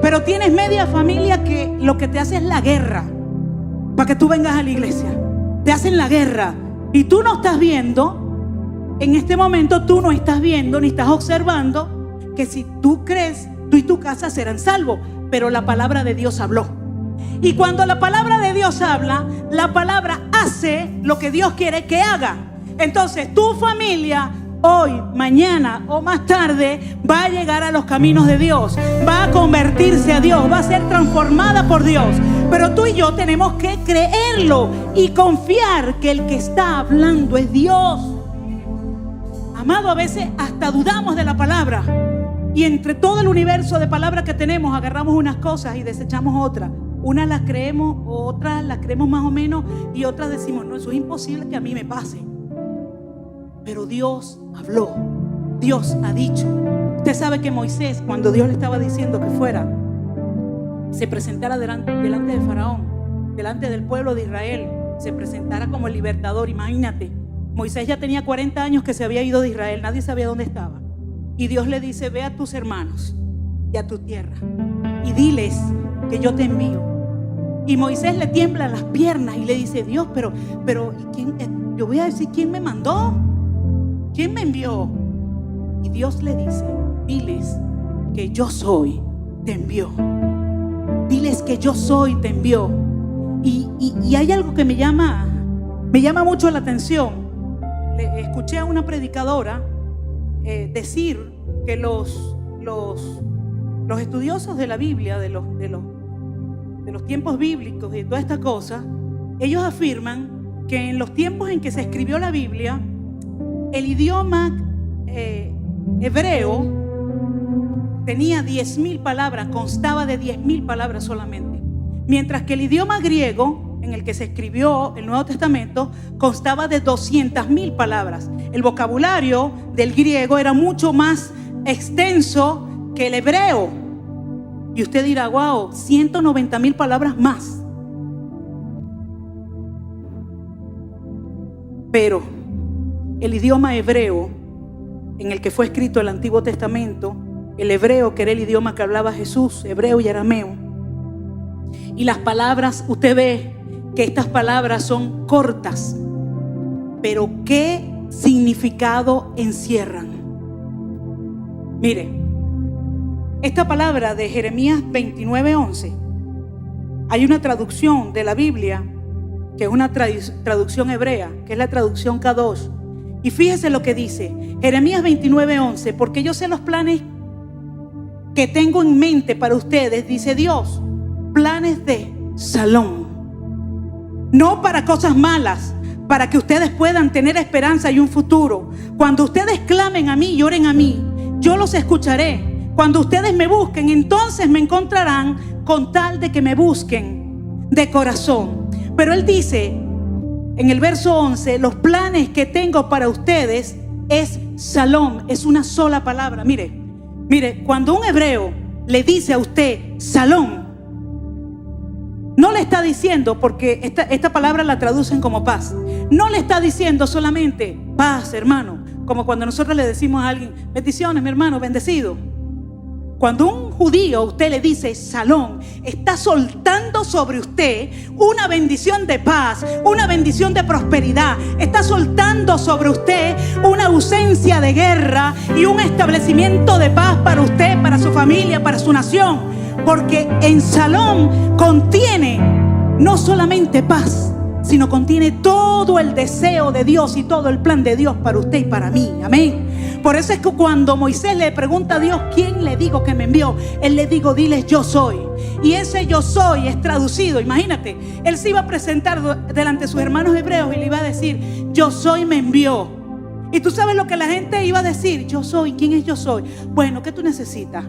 S1: Pero tienes media familia que lo que te hace es la guerra para que tú vengas a la iglesia. te hacen la guerra y tú no estás viendo, en este momento tú no estás viendo ni estás observando que si tú crees, tú y tu casa serán salvos. Pero la palabra de Dios habló. Y cuando la palabra de Dios habla, la palabra hace lo que Dios quiere que haga. Entonces tu familia hoy, mañana o más tarde va a llegar a los caminos de Dios, va a convertirse a Dios, va a ser transformada por Dios. Pero tú y yo tenemos que creerlo y confiar que el que está hablando es Dios. Amado, a veces hasta dudamos de la palabra. Y entre todo el universo de palabras que tenemos, agarramos unas cosas y desechamos otras. Unas las creemos, otras las creemos más o menos, y otras decimos, no, eso es imposible que a mí me pase. Pero Dios habló, Dios ha dicho. Usted sabe que Moisés, cuando Dios le estaba diciendo que fuera, se presentara delante de Faraón, delante del pueblo de Israel, se presentara como el libertador. Imagínate, Moisés ya tenía 40 años que se había ido de Israel, nadie sabía dónde estaba. Y Dios le dice, ve a tus hermanos y a tu tierra y diles que yo te envío. Y Moisés le tiembla las piernas y le dice, Dios, pero ¿y quién? Yo voy a decir, ¿quién me mandó? ¿Quién me envió? Y Dios le dice, diles que yo soy, te envió. Diles que yo soy, te envió. Y hay algo que me llama mucho la atención. Escuché a una predicadora decir que los estudiosos de la Biblia, de los tiempos bíblicos y de toda esta cosa, ellos afirman que en los tiempos en que se escribió la Biblia, el idioma hebreo tenía 10.000 palabras, constaba de 10.000 palabras solamente, mientras que el idioma griego, en el que se escribió el Nuevo Testamento, constaba de 200.000 palabras. El vocabulario del griego era mucho más extenso que el hebreo. Y usted dirá, wow, 190.000 palabras más. Pero el idioma hebreo, en el que fue escrito el Antiguo Testamento, el hebreo, que era el idioma que hablaba Jesús, hebreo y arameo, y las palabras, usted ve que estas palabras son cortas, pero ¿qué significado encierran? Mire, esta palabra de Jeremías 29:11, hay una traducción de la Biblia que es una traducción hebrea, que es la traducción Kadosh, y fíjese lo que dice Jeremías 29:11, porque yo sé los planes que tengo en mente para ustedes, dice Dios, planes de Shalom, no para cosas malas, para que ustedes puedan tener esperanza y un futuro. Cuando ustedes clamen a mí y oren a mí, yo los escucharé. Cuando ustedes me busquen, entonces me encontrarán, con tal de que me busquen de corazón. Pero él dice en el verso 11, los planes que tengo para ustedes es Shalom, es una sola palabra. Mire, cuando un hebreo le dice a usted Shalom, no le está diciendo, porque esta palabra la traducen como paz, no le está diciendo solamente paz, hermano, como cuando nosotros le decimos a alguien, bendiciones, mi hermano, bendecido. Cuando un judío a usted le dice Shalom, está soltando sobre usted una bendición de paz, una bendición de prosperidad. Está soltando sobre usted una ausencia de guerra y un establecimiento de paz para usted, para su familia, para su nación. Porque en Shalom contiene no solamente paz, sino contiene todo el deseo de Dios y todo el plan de Dios para usted y para mí. Amén. Por eso es que cuando Moisés le pregunta a Dios, ¿quién le digo que me envió? Él le dijo, diles yo soy. Y ese yo soy es traducido. Imagínate, él se iba a presentar delante de sus hermanos hebreos y le iba a decir, yo soy me envió. Y tú sabes lo que la gente iba a decir, yo soy. ¿Quién es yo soy? Bueno, ¿qué tú necesitas?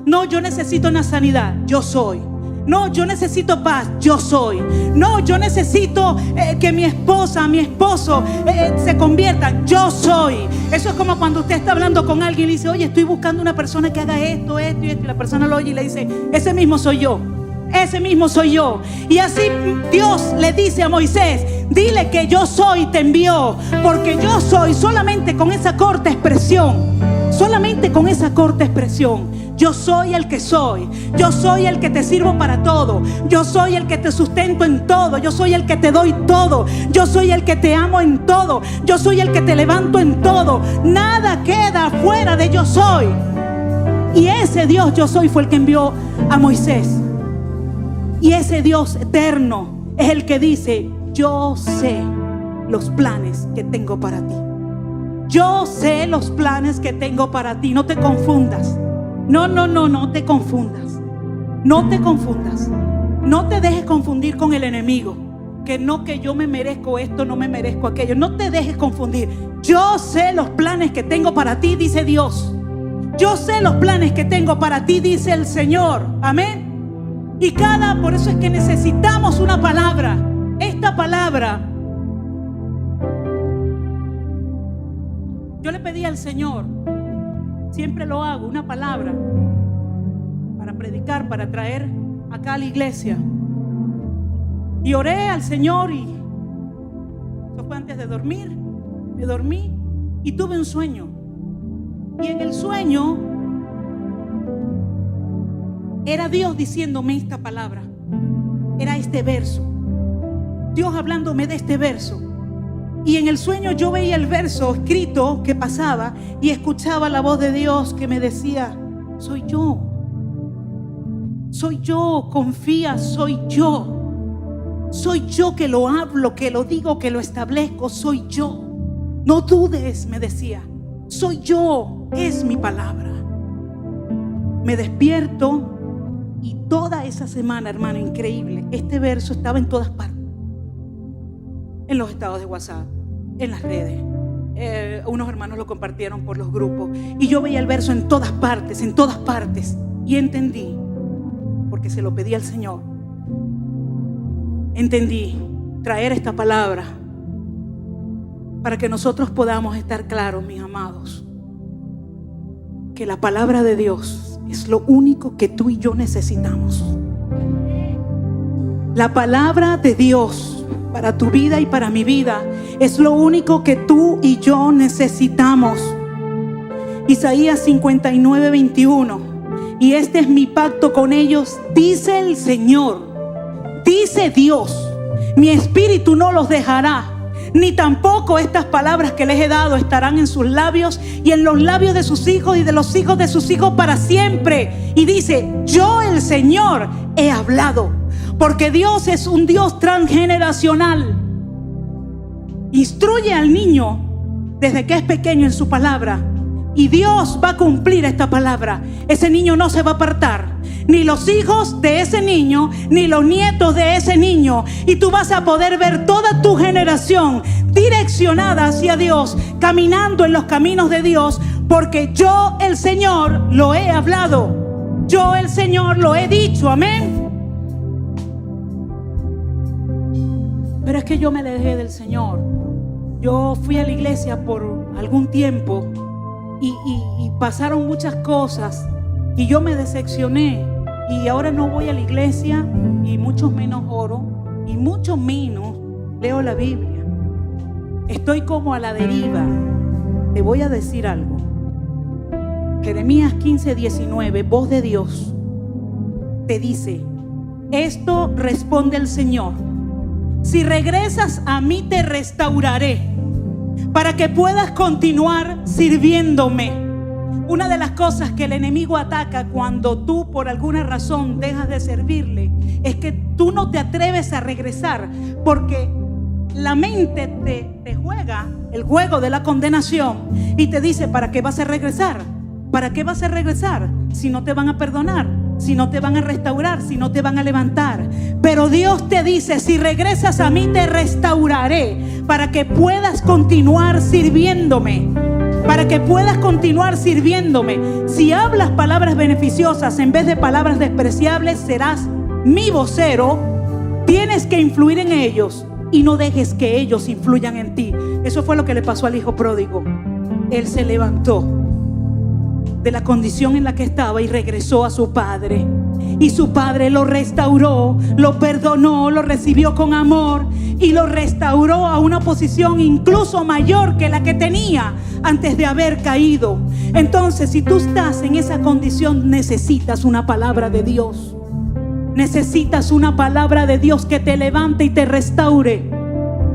S1: No, yo necesito una sanidad, yo soy. No, yo necesito paz, yo soy. No, yo necesito que mi esposa, mi esposo se conviertan, yo soy. Eso es como cuando usted está hablando con alguien y le dice, oye, estoy buscando una persona que haga esto, esto y esto, y la persona lo oye y le dice, ese mismo soy yo. ese mismo soy yo. Y así Dios le dice a Moisés: dile que yo soy te envió, porque yo soy. Solamente con esa corta expresión, solamente con esa corta expresión, yo soy el que soy. Yo soy el que te sirvo para todo. Yo soy el que te sustento en todo. Yo soy el que te doy todo. Yo soy el que te amo en todo. Yo soy el que te levanto en todo. Nada queda fuera de yo soy. Y ese Dios yo soy fue el que envió a Moisés. Y ese Dios eterno es el que dice: yo sé los planes que tengo para ti. Yo sé los planes que tengo para ti. No te confundas. No te confundas. No te confundas. No te dejes confundir con el enemigo. Que yo me merezco esto, no me merezco aquello. No te dejes confundir. Yo sé los planes que tengo para ti, dice Dios. Yo sé los planes que tengo para ti, dice el Señor. Amén. Y por eso es que necesitamos una palabra. Esta palabra, yo le pedí al Señor, siempre lo hago, una palabra para predicar, para traer acá a la iglesia. Y oré al Señor, y eso fue antes de dormir. Me dormí y tuve un sueño. Y en el sueño era Dios diciéndome esta palabra. Era este verso. Dios hablándome de este verso. Y en el sueño yo veía el verso escrito que pasaba y escuchaba la voz de Dios que me decía: soy yo. Soy yo, confía, soy yo. Soy yo que lo hablo, que lo digo, que lo establezco, soy yo. No dudes, me decía. Soy yo, es mi palabra. Me despierto y toda esa semana, hermano, increíble, este verso estaba en todas partes. En los estados de WhatsApp, en las redes. Unos hermanos lo compartieron por los grupos. Y yo veía el verso en todas partes, en todas partes. Y entendí, porque se lo pedí al Señor. Entendí traer esta palabra para que nosotros podamos estar claros, mis amados, que la palabra de Dios es lo único que tú y yo necesitamos. La palabra de Dios para tu vida y para mi vida es lo único que tú y yo necesitamos. Isaías 59, 21. Y este es mi pacto con ellos, dice el Señor. Dice Dios: mi espíritu no los dejará, ni tampoco estas palabras que les he dado estarán en sus labios y en los labios de sus hijos y de los hijos de sus hijos para siempre. Y dice: yo, el Señor, he hablado. Porque Dios es un Dios transgeneracional. Instruye al niño desde que es pequeño en su palabra, y Dios va a cumplir esta palabra. Ese niño no se va a apartar, ni los hijos de ese niño, ni los nietos de ese niño. Y tú vas a poder ver toda tu generación direccionada hacia Dios, caminando en los caminos de Dios, porque yo, el Señor, lo he hablado. Yo, el Señor, lo he dicho. Amén. Pero es que yo me alejé del Señor. Yo fui a la iglesia por algún tiempo y pasaron muchas cosas y yo me decepcioné, y ahora no voy a la iglesia, y mucho menos oro, y mucho menos leo la Biblia. Estoy como a la deriva. Te voy a decir algo. Jeremías 15, 19, voz de Dios te dice: esto responde el Señor: si regresas a mí te restauraré, para que puedas continuar sirviéndome. Una de las cosas que el enemigo ataca cuando tú por alguna razón dejas de servirle es que tú no te atreves a regresar, porque la mente te juega el juego de la condenación y te dice: ¿para qué vas a regresar? ¿Para qué vas a regresar si no te van a perdonar? Si no te van a restaurar, si no te van a levantar. Pero Dios te dice: si regresas a mí te restauraré, para que puedas continuar sirviéndome. Para que puedas continuar sirviéndome. Si hablas palabras beneficiosas en vez de palabras despreciables, serás mi vocero. Tienes que influir en ellos y no dejes que ellos influyan en ti. Eso fue lo que le pasó al hijo pródigo. Él se levantó de la condición en la que estaba y regresó a su padre. Y su padre lo restauró, lo perdonó, lo recibió con amor y lo restauró a una posición incluso mayor que la que tenía antes de haber caído. Entonces, si tú estás en esa condición, necesitas una palabra de Dios. Necesitas una palabra de Dios que te levante y te restaure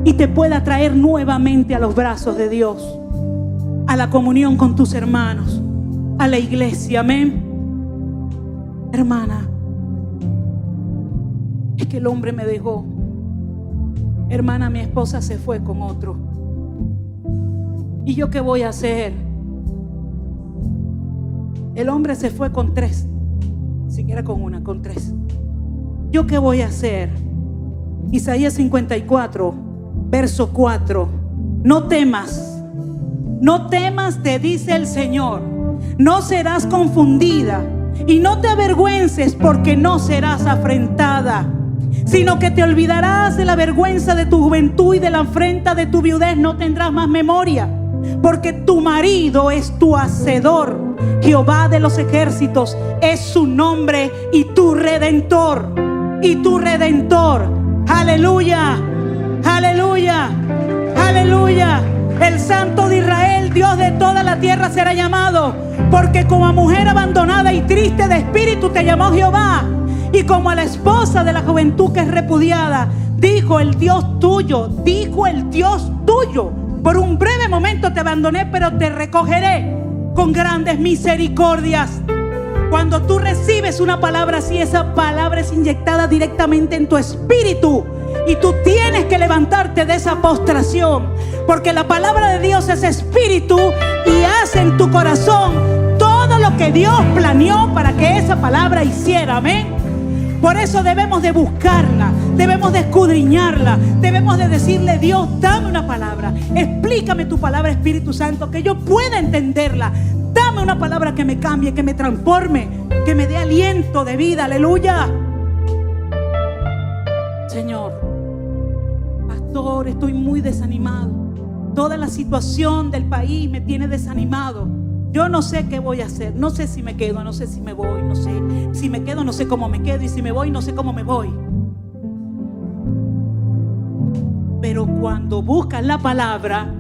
S1: y te pueda traer nuevamente a los brazos de Dios, a la comunión con tus hermanos, a la iglesia. Amén. Hermana, es que el hombre me dejó. Hermana, mi esposa se fue con otro. ¿Y yo qué voy a hacer? El hombre se fue con 3, ni siquiera con una, con 3. ¿Yo qué voy a hacer? Isaías 54, verso 4. No temas, no temas, te dice el Señor. No serás confundida y no te avergüences, porque no serás afrentada, sino que te olvidarás de la vergüenza de tu juventud y de la afrenta de tu viudez. No tendrás más memoria, porque tu marido es tu hacedor. Jehová de los ejércitos es su nombre, y tu redentor, y tu redentor. Aleluya, aleluya, aleluya. El Santo de Israel, Dios de toda la tierra, será llamado, porque como a mujer abandonada y triste de espíritu te llamó Jehová, y como a la esposa de la juventud que es repudiada, dijo el Dios tuyo, dijo el Dios tuyo: por un breve momento te abandoné, pero te recogeré con grandes misericordias. Cuando tú recibes una palabra así, esa palabra es inyectada directamente en tu espíritu, y tú tienes que levantarte de esa postración, porque la palabra de Dios es espíritu y hace en tu corazón todo lo que Dios planeó para que esa palabra hiciera. Amén. Por eso debemos de buscarla, debemos de escudriñarla, debemos de decirle: Dios, dame una palabra, explícame tu palabra, Espíritu Santo, que yo pueda entenderla. Dame una palabra que me cambie, que me transforme, que me dé aliento de vida. Aleluya. Señor, pastor, estoy muy desanimado. Toda la situación del país me tiene desanimado. Yo no sé qué voy a hacer. No sé si me quedo, no sé si me voy. No sé si me quedo, no sé cómo me quedo. Y si me voy, no sé cómo me voy. Pero cuando buscas la palabra,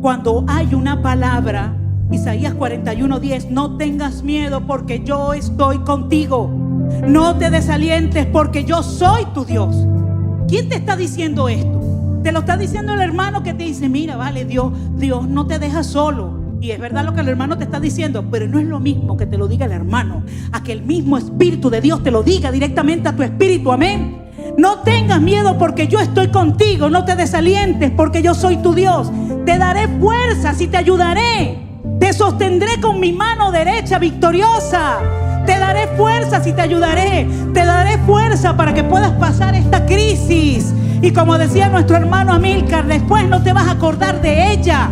S1: cuando hay una palabra, Isaías 41:10, no tengas miedo, porque yo estoy contigo. No te desalientes, porque yo soy tu Dios. ¿Quién te está diciendo esto? Te lo está diciendo el hermano que te dice: mira, vale, Dios no te deja solo. Y es verdad lo que el hermano te está diciendo, pero no es lo mismo que te lo diga el hermano a que el mismo Espíritu de Dios te lo diga directamente a tu espíritu. Amén. No tengas miedo, porque yo estoy contigo. No te desalientes, porque yo soy tu Dios. Te daré fuerzas y te ayudaré. Te sostendré con mi mano derecha victoriosa. Te daré fuerzas y te ayudaré. Te daré fuerza para que puedas pasar esta crisis. Y como decía nuestro hermano Amílcar, después no te vas a acordar de ella.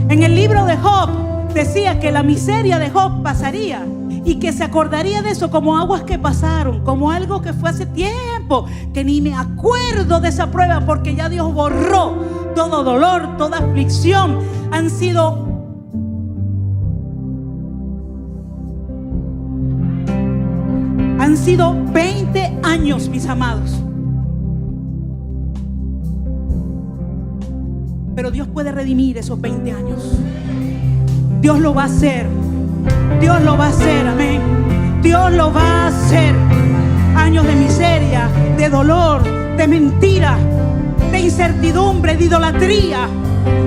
S1: En el libro de Job decía que la miseria de Job pasaría y que se acordaría de eso como aguas que pasaron, como algo que fue hace tiempo, que ni me acuerdo de esa prueba, porque ya Dios borró todo dolor, toda aflicción. Han sido 20 años, mis amados. Pero Dios puede redimir esos 20 años. Dios lo va a hacer. Dios lo va a hacer, amén. Dios lo va a hacer. Años de miseria, de dolor, de mentira, de incertidumbre, de idolatría.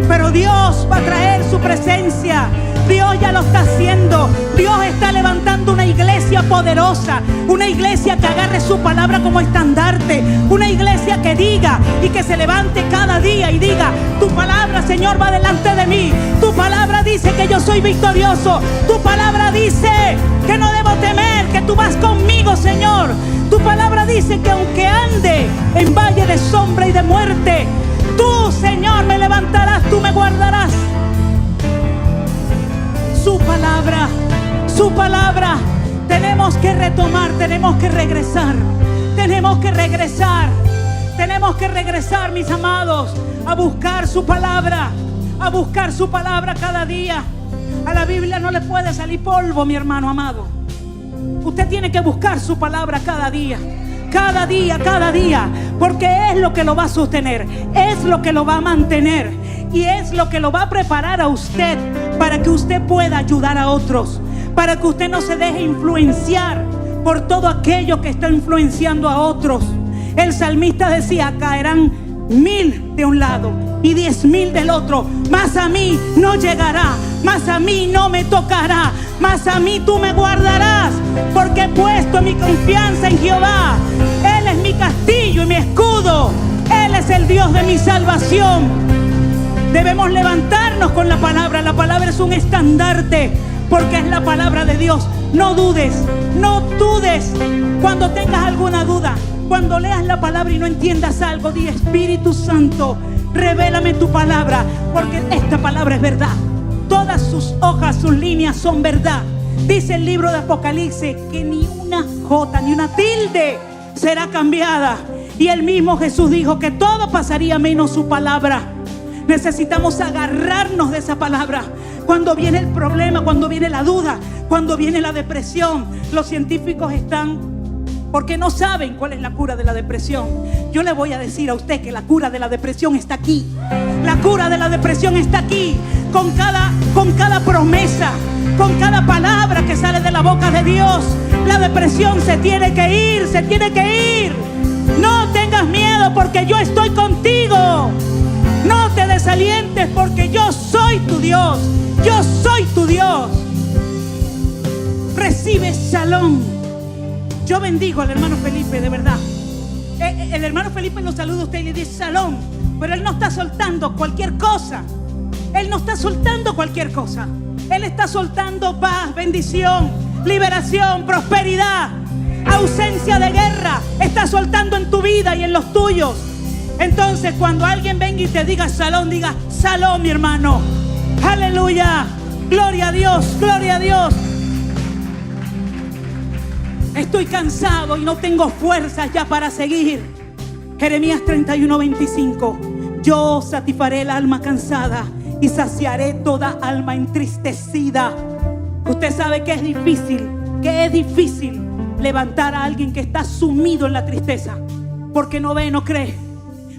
S1: Pero Dios va a traer su presencia. Dios ya lo está haciendo. Dios está levantando una iglesia poderosa, una iglesia que agarre su palabra como estandarte, una iglesia que diga y que se levante cada día y diga: tu palabra, Señor, va delante de mí. Tu palabra dice que yo soy victorioso. Tu palabra dice que no debo temer, que tú vas conmigo, Señor. Tu palabra dice que aunque ande en valle de sombra y de muerte, tú, Señor, me levantarás, tú me guardarás. Su palabra, su palabra. Tenemos que retomar, tenemos que regresar. Tenemos que regresar. Tenemos que regresar, mis amados, a buscar su palabra. A buscar su palabra cada día. A la Biblia no le puede salir polvo, mi hermano amado. Usted tiene que buscar su palabra cada día. Cada día, cada día. Porque es lo que lo va a sostener. Es lo que lo va a mantener. Y es lo que lo va a preparar a usted para que usted pueda ayudar a otros. Para que usted no se deje influenciar por todo aquello que está influenciando a otros. El salmista decía: caerán 1000 de un lado y 10,000 del otro, mas a mí no llegará, mas a mí no me tocará, mas a mí tú me guardarás, porque he puesto mi confianza en Jehová. Él es mi castillo y mi escudo. Él es el Dios de mi salvación. Debemos levantarnos con la palabra. La palabra es un estandarte, porque es la palabra de Dios. No dudes, no dudes. Cuando tengas alguna duda, cuando leas la palabra y no entiendas algo, di: Espíritu Santo, revélame tu palabra, porque esta palabra es verdad. Todas sus hojas, sus líneas son verdad. Dice el libro de Apocalipsis que ni una jota, ni una tilde será cambiada. Y el mismo Jesús dijo que todo pasaría menos su palabra. Necesitamos agarrarnos de esa palabra. Cuando viene el problema, cuando viene la duda, cuando viene la depresión, los científicos están, porque no saben cuál es la cura de la depresión. Yo le voy a decir a usted que la cura de la depresión está aquí. La cura de la depresión está aquí. Con cada promesa, con cada palabra que sale de la boca de Dios, la depresión se tiene que ir, se tiene que ir. No tengas miedo, porque yo estoy contigo. No te desalientes, porque yo soy tu Dios. Yo soy tu Dios. Recibe shalom. Yo bendigo al hermano Felipe, de verdad. El hermano Felipe lo saluda a usted y le dice shalom, pero él no está soltando cualquier cosa. Él no está soltando cualquier cosa. Él está soltando paz, bendición, liberación, prosperidad, ausencia de guerra. Está soltando en tu vida y en los tuyos. Entonces, cuando alguien venga y te diga shalom, diga shalom, mi hermano. Aleluya. Gloria a Dios, gloria a Dios. Estoy cansado y no tengo fuerzas ya para seguir. Jeremías 31:25. Yo satisfaré el alma cansada y saciaré toda alma entristecida. Usted sabe que es difícil levantar a alguien que está sumido en la tristeza, porque no ve, no cree.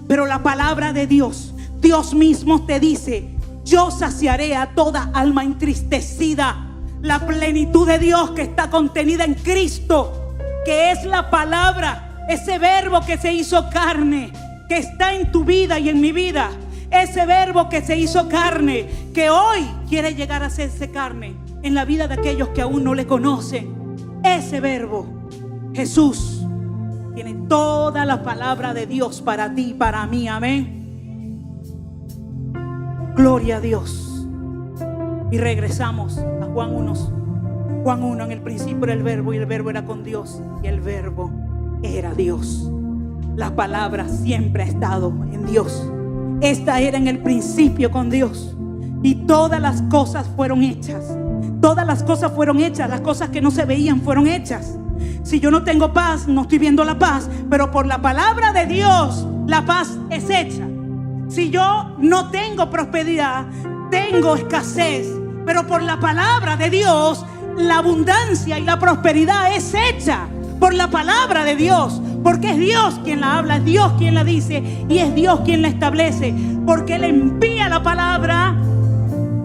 S1: Pero la palabra de Dios, Dios mismo te dice: yo saciaré a toda alma entristecida. La plenitud de Dios que está contenida en Cristo, que es la palabra, ese verbo que se hizo carne, que está en tu vida y en mi vida. Ese verbo que se hizo carne, que hoy quiere llegar a hacerse carne en la vida de aquellos que aún no le conocen. Ese verbo, Jesús, tiene toda la palabra de Dios para ti y para mí. Amén. Gloria a Dios. Y regresamos a Juan 1. Juan 1, en el principio era el verbo, y el verbo era con Dios, y el verbo era Dios. La palabra siempre ha estado en Dios. Esta era en el principio con Dios, y todas las cosas fueron hechas. Todas las cosas fueron hechas. Las cosas que no se veían fueron hechas. Si yo no tengo paz, no estoy viendo la paz, pero por la palabra de Dios la paz es hecha. Si yo no tengo prosperidad, tengo escasez, pero por la palabra de Dios la abundancia y la prosperidad es hecha. Por la palabra de Dios, porque es Dios quien la habla, es Dios quien la dice, y es Dios quien la establece, porque Él envía la palabra,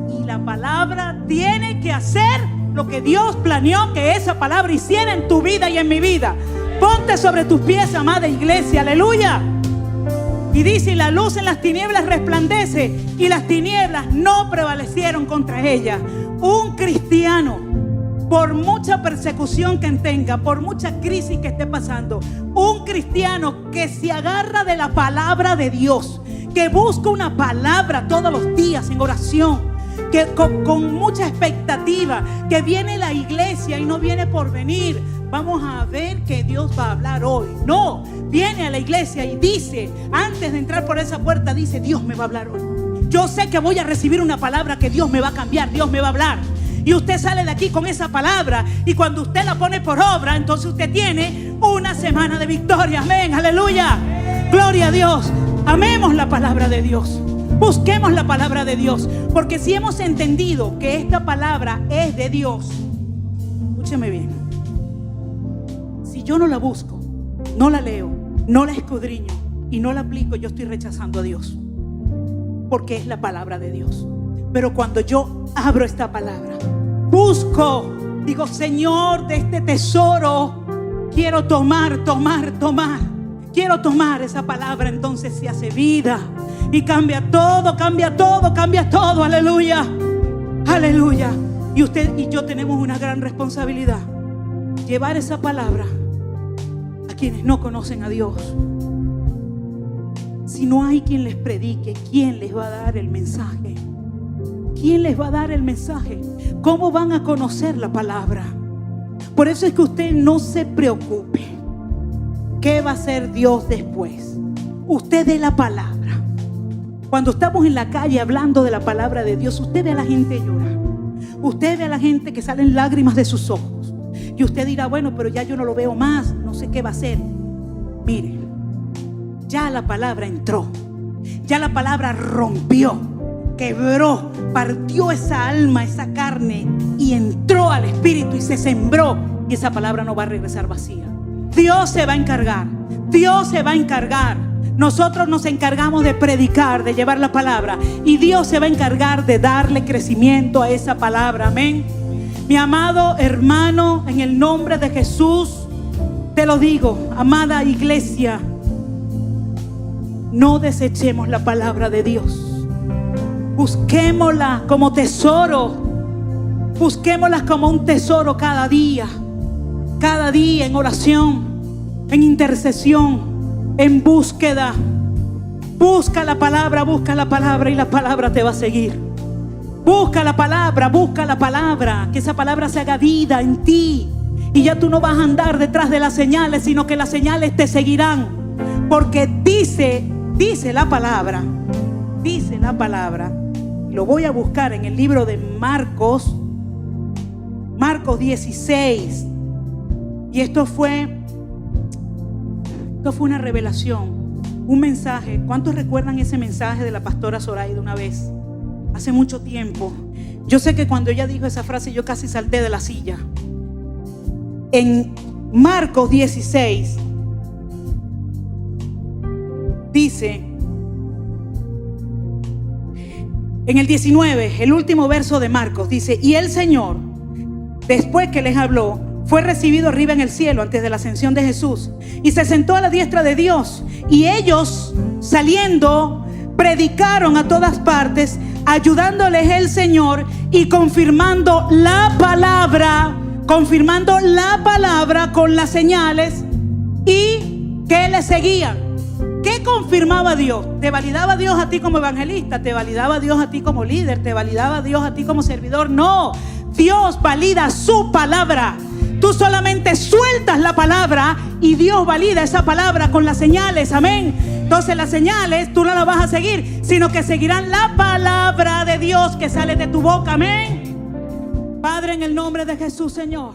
S1: y la palabra tiene que hacer lo que Dios planeó que esa palabra hiciera en tu vida y en mi vida. Ponte sobre tus pies, amada iglesia, aleluya. Y dice: y la luz en las tinieblas resplandece, y las tinieblas no prevalecieron contra ella. Un cristiano, por mucha persecución que tenga, por mucha crisis que esté pasando, un cristiano que se agarra de la palabra de Dios, que busca una palabra todos los días en oración, que con mucha expectativa, que viene a la iglesia y no viene por venir, vamos a ver que Dios va a hablar hoy. No, viene a la iglesia y dice, antes de entrar por esa puerta, dice: Dios me va a hablar hoy. Yo sé que voy a recibir una palabra que Dios me va a cambiar, Dios me va a hablar. Y usted sale de aquí con esa palabra, y cuando usted la pone por obra, entonces usted tiene una semana de victoria. Amén, aleluya, gloria a Dios. Amemos la palabra de Dios, busquemos la palabra de Dios, porque si hemos entendido que esta palabra es de Dios, escúcheme bien, y yo no la busco, no la leo, no la escudriño y no la aplico, yo estoy rechazando a Dios, porque es la palabra de Dios. Pero cuando yo abro esta palabra, busco, digo, Señor, de este tesoro quiero tomar. Quiero tomar esa palabra, entonces se hace vida y cambia todo. Aleluya, aleluya. Y usted y yo tenemos una gran responsabilidad: llevar esa palabra a quienes no conocen a Dios. Si no hay quien les predique, ¿quién les va a dar el mensaje? ¿Quién les va a dar el mensaje? ¿Cómo van a conocer la palabra? Por eso es que usted no se preocupe. ¿Qué va a hacer Dios después? Usted dé la palabra. Cuando estamos en la calle hablando de la palabra de Dios, usted ve a la gente llorar. Usted ve a la gente que salen lágrimas de sus ojos. Y usted dirá, bueno, pero ya yo no lo veo más, no sé qué va a hacer. Mire, ya la palabra entró. Ya la palabra rompió, quebró, partió esa alma, esa carne y entró al espíritu y se sembró. Y esa palabra no va a regresar vacía. Dios se va a encargar. Dios se va a encargar. Nosotros nos encargamos de predicar, de llevar la palabra, y Dios se va a encargar de darle crecimiento a esa palabra. Amén. Mi amado hermano, en el nombre de Jesús te lo digo, amada iglesia, no desechemos la palabra de Dios. Busquémosla como tesoro. Busquémosla como un tesoro cada día en oración, en intercesión, en búsqueda. Busca la palabra y la palabra te va a seguir. Busca la palabra, que esa palabra se haga vida en ti. Y ya tú no vas a andar detrás de las señales, sino que las señales te seguirán. Porque dice la palabra, lo voy a buscar en el libro de Marcos 16. Y esto fue una revelación, un mensaje. ¿Cuántos recuerdan ese mensaje de la pastora Zoraida una vez? Hace mucho tiempo. Yo sé que cuando ella dijo esa frase yo casi salté de la silla. En Marcos 16 dice, en el 19, el último verso de Marcos, dice: y el Señor, después que les habló, fue recibido arriba en el cielo antes de la ascensión de Jesús, y se sentó a la diestra de Dios. Y ellos, saliendo, predicaron a todas partes, ayudándoles el Señor y confirmando la palabra con las señales y que le seguían. ¿Qué confirmaba Dios? ¿Te validaba Dios a ti como evangelista? ¿Te validaba Dios a ti como líder? ¿Te validaba Dios a ti como servidor? No, Dios valida su palabra. Tú solamente sueltas la palabra y Dios valida esa palabra con las señales. Amén. Entonces las señales tú no las vas a seguir, sino que seguirán la palabra de Dios que sale de tu boca. Amén. Padre, en el nombre de Jesús, Señor,